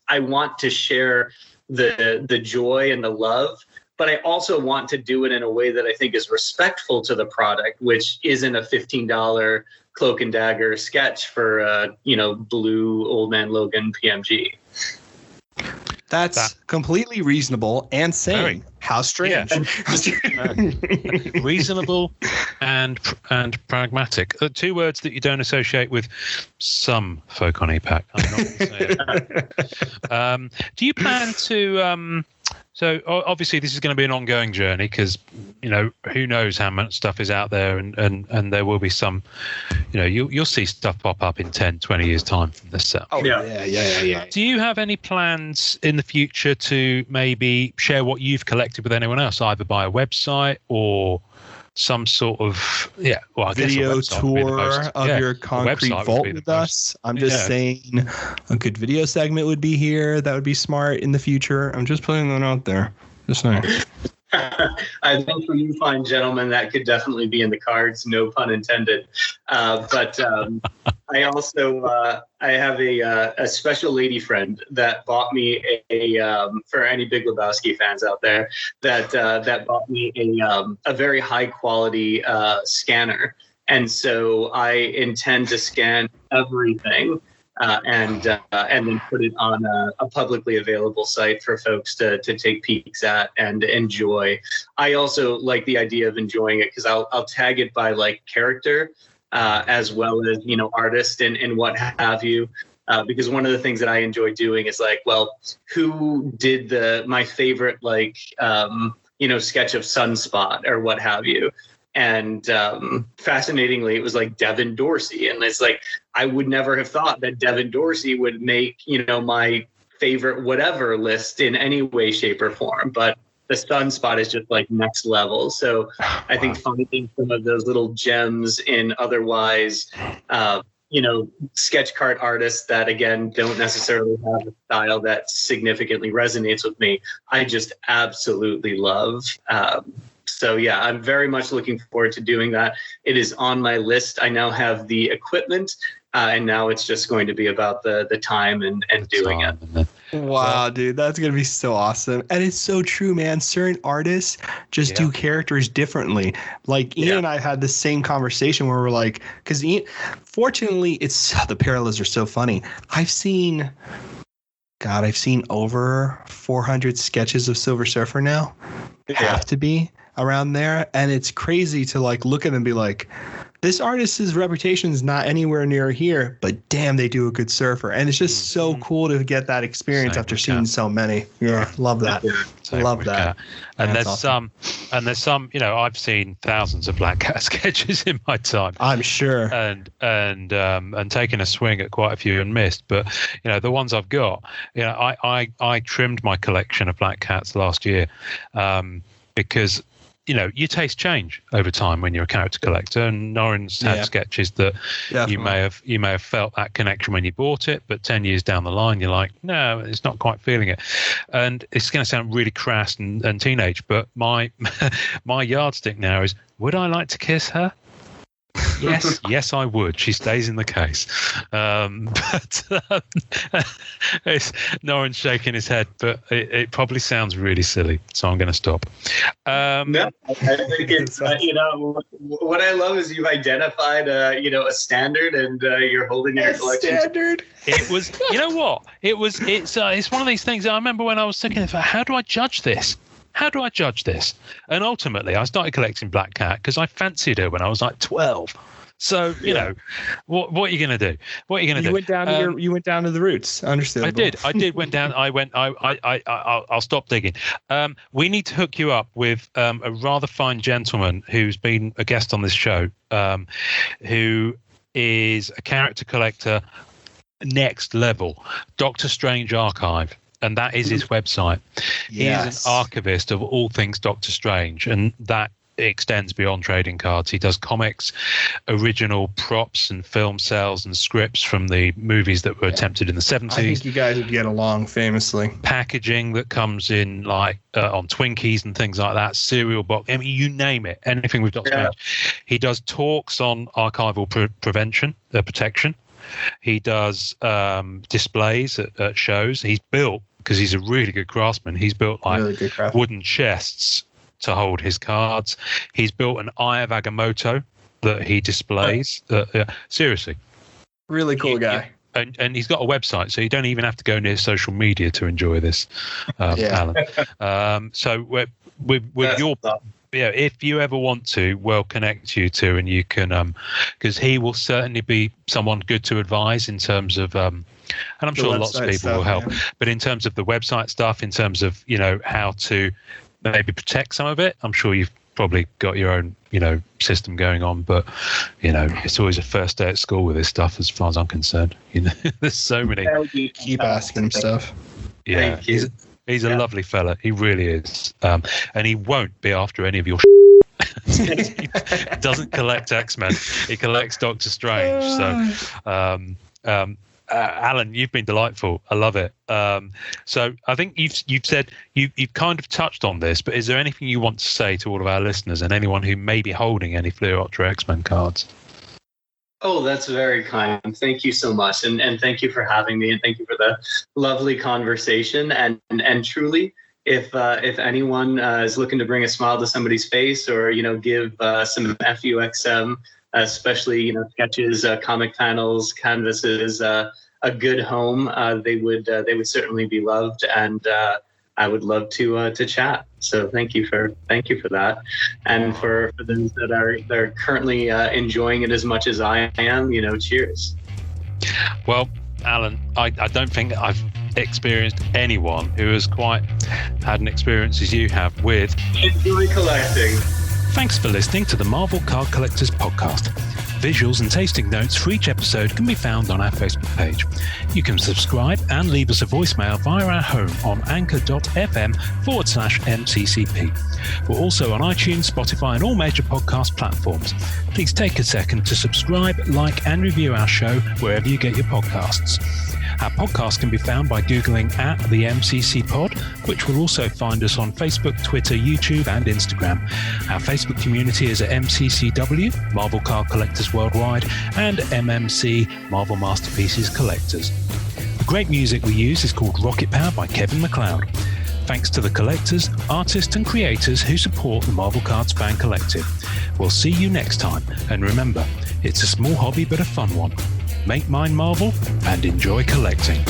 I want to share the joy and the love, but I also want to do it in a way that I think is respectful to the product, which isn't a $15 Cloak and Dagger sketch for a, blue Old Man Logan PMG. That's completely reasonable and sane. Very. How strange. Yeah. Reasonable and pragmatic. Two words that you don't associate with some folk on ePack. I'm not going to say it. Do you plan to... So obviously this is going to be an ongoing journey, because, who knows how much stuff is out there, and there will be some, you'll see stuff pop up in 10, 20 years time from this set. Oh, yeah. Do you have any plans in the future to maybe share what you've collected with anyone else, either by a website or some sort of video tour of your concrete vault with us? I'm just saying a good video segment would be here. That would be smart in the future. I'm just putting that out there. Just saying. I think for you fine gentlemen, that could definitely be in the cards, no pun intended. But I also I have a special lady friend that bought me for any Big Lebowski fans out there, that bought me a very high quality scanner, and so I intend to scan everything. And then put it on a publicly available site for folks to take peeks at and enjoy. I also like the idea of enjoying it, because I'll tag it by, like, character as well as, artist and what have you. Because one of the things that I enjoy doing is, like, well, who did my favorite, like, sketch of Sunspot or what have you. And fascinatingly, it was like Devin Dorsey. And it's like, I would never have thought that Devin Dorsey would make, my favorite whatever list in any way, shape, or form. But the Sunspot is just, like, next level. So I think finding some of those little gems in otherwise, sketch card artists that, again, don't necessarily have a style that significantly resonates with me, I just absolutely love. So yeah, I'm very much looking forward to doing that. It is on my list. I now have the equipment, and now it's just going to be about the time and doing it. Wow, dude, that's going to be so awesome. And it's so true, man. Certain artists just do characters differently. Like, Ian and I had the same conversation where we're like, because Ian, fortunately, the parallels are so funny. I've seen over 400 sketches of Silver Surfer now. Have to be around there. And it's crazy to, like, look at them and be like, this artist's reputation is not anywhere near here, but damn, they do a good surfer. And it's just so cool to get that experience after seeing so many. Yeah, love that. Love that. And there's awesome. There's some, I've seen thousands of Black Cat sketches in my time. I'm sure. And taken a swing at quite a few and missed. But, the ones I've got, I trimmed my collection of Black Cats last year, because your tastes change over time when you're a character collector, and Norrin's had sketches that you may have felt that connection when you bought it, but 10 years down the line you're like, no, it's not quite feeling it. And it's going to sound really crass and teenage, but my my yardstick now is, would I like to kiss her? Yes, I would. She stays in the case. It's Norrin's shaking his head, but it probably sounds really silly, so I'm going to stop. No, I think it's what I love is you've identified a standard, and you're holding your collection. Standard. It was, it's one of these things. I remember when I was thinking, how do I judge this? How do I judge this? And ultimately, I started collecting Black Cat because I fancied her when I was like 12. So what are you going to do? What are you going to do? You went down to the roots. Understandable. I did. Went down. I'll stop digging. We need to hook you up with a rather fine gentleman who's been a guest on this show, who is a character collector next level, Doctor Strange Archive. And that is his website. Yes. He is an archivist of all things Doctor Strange, and that extends beyond trading cards. He does comics, original props and film sales and scripts from the movies that were attempted in the 70s. I think you guys would get along famously. Packaging that comes in like on Twinkies and things like that, cereal box, I mean, you name it, anything with Doctor Strange. He does talks on archival protection. He does displays at shows. He's built, because he's a really good craftsman, he's built like wooden chests to hold his cards. He's built an Eye of Agamotto that he displays. Seriously. Really cool guy. And he's got a website, so you don't even have to go near social media to enjoy this, Alan. So with your... if you ever want to, we'll connect you to, and you can, because he will certainly be someone good to advise in terms of, and I'm sure lots of people will help, but in terms of the website stuff, in terms of, how to maybe protect some of it, I'm sure you've probably got your own, system going on, but, it's always a first day at school with this stuff as far as I'm concerned. There's so many. Keep asking him stuff. Yeah. He's a lovely fella. He really is. And he won't be after any of your He doesn't collect X-Men. He collects Doctor Strange. So, Alan, you've been delightful. I love it. So I think you've said you've kind of touched on this, but is there anything you want to say to all of our listeners and anyone who may be holding any Fleer Ultra X-Men cards? Oh, that's very kind. Thank you so much. And thank you for having me, and thank you for the lovely conversation. And truly, if anyone is looking to bring a smile to somebody's face, or, give some FUXM, especially, sketches, comic panels, canvases, a good home, they would certainly be loved. And I would love to chat. So thank you for that, and for those that are currently enjoying it as much as I am. Cheers. Well, Alan, I don't think I've experienced anyone who has quite had an experience as you have with enjoy collecting. Thanks for listening to the Marvel Card Collectors Podcast. Visuals and tasting notes for each episode can be found on our Facebook page. You can subscribe and leave us a voicemail via our home on anchor.fm/MCCP. We're also on iTunes, Spotify, and all major podcast platforms. Please take a second to subscribe, like, and review our show wherever you get your podcasts. Our podcast can be found by Googling @the MCC Pod, which will also find us on Facebook, Twitter, YouTube, and Instagram. Our Facebook community is at MCCW, Marvel Card Collectors Worldwide, and MMC, Marvel Masterpieces Collectors. The great music we use is called Rocket Power by Kevin MacLeod. Thanks to the collectors, artists, and creators who support the Marvel Cards Fan Collective. We'll see you next time, and remember, it's a small hobby but a fun one. Make mine Marvel and enjoy collecting.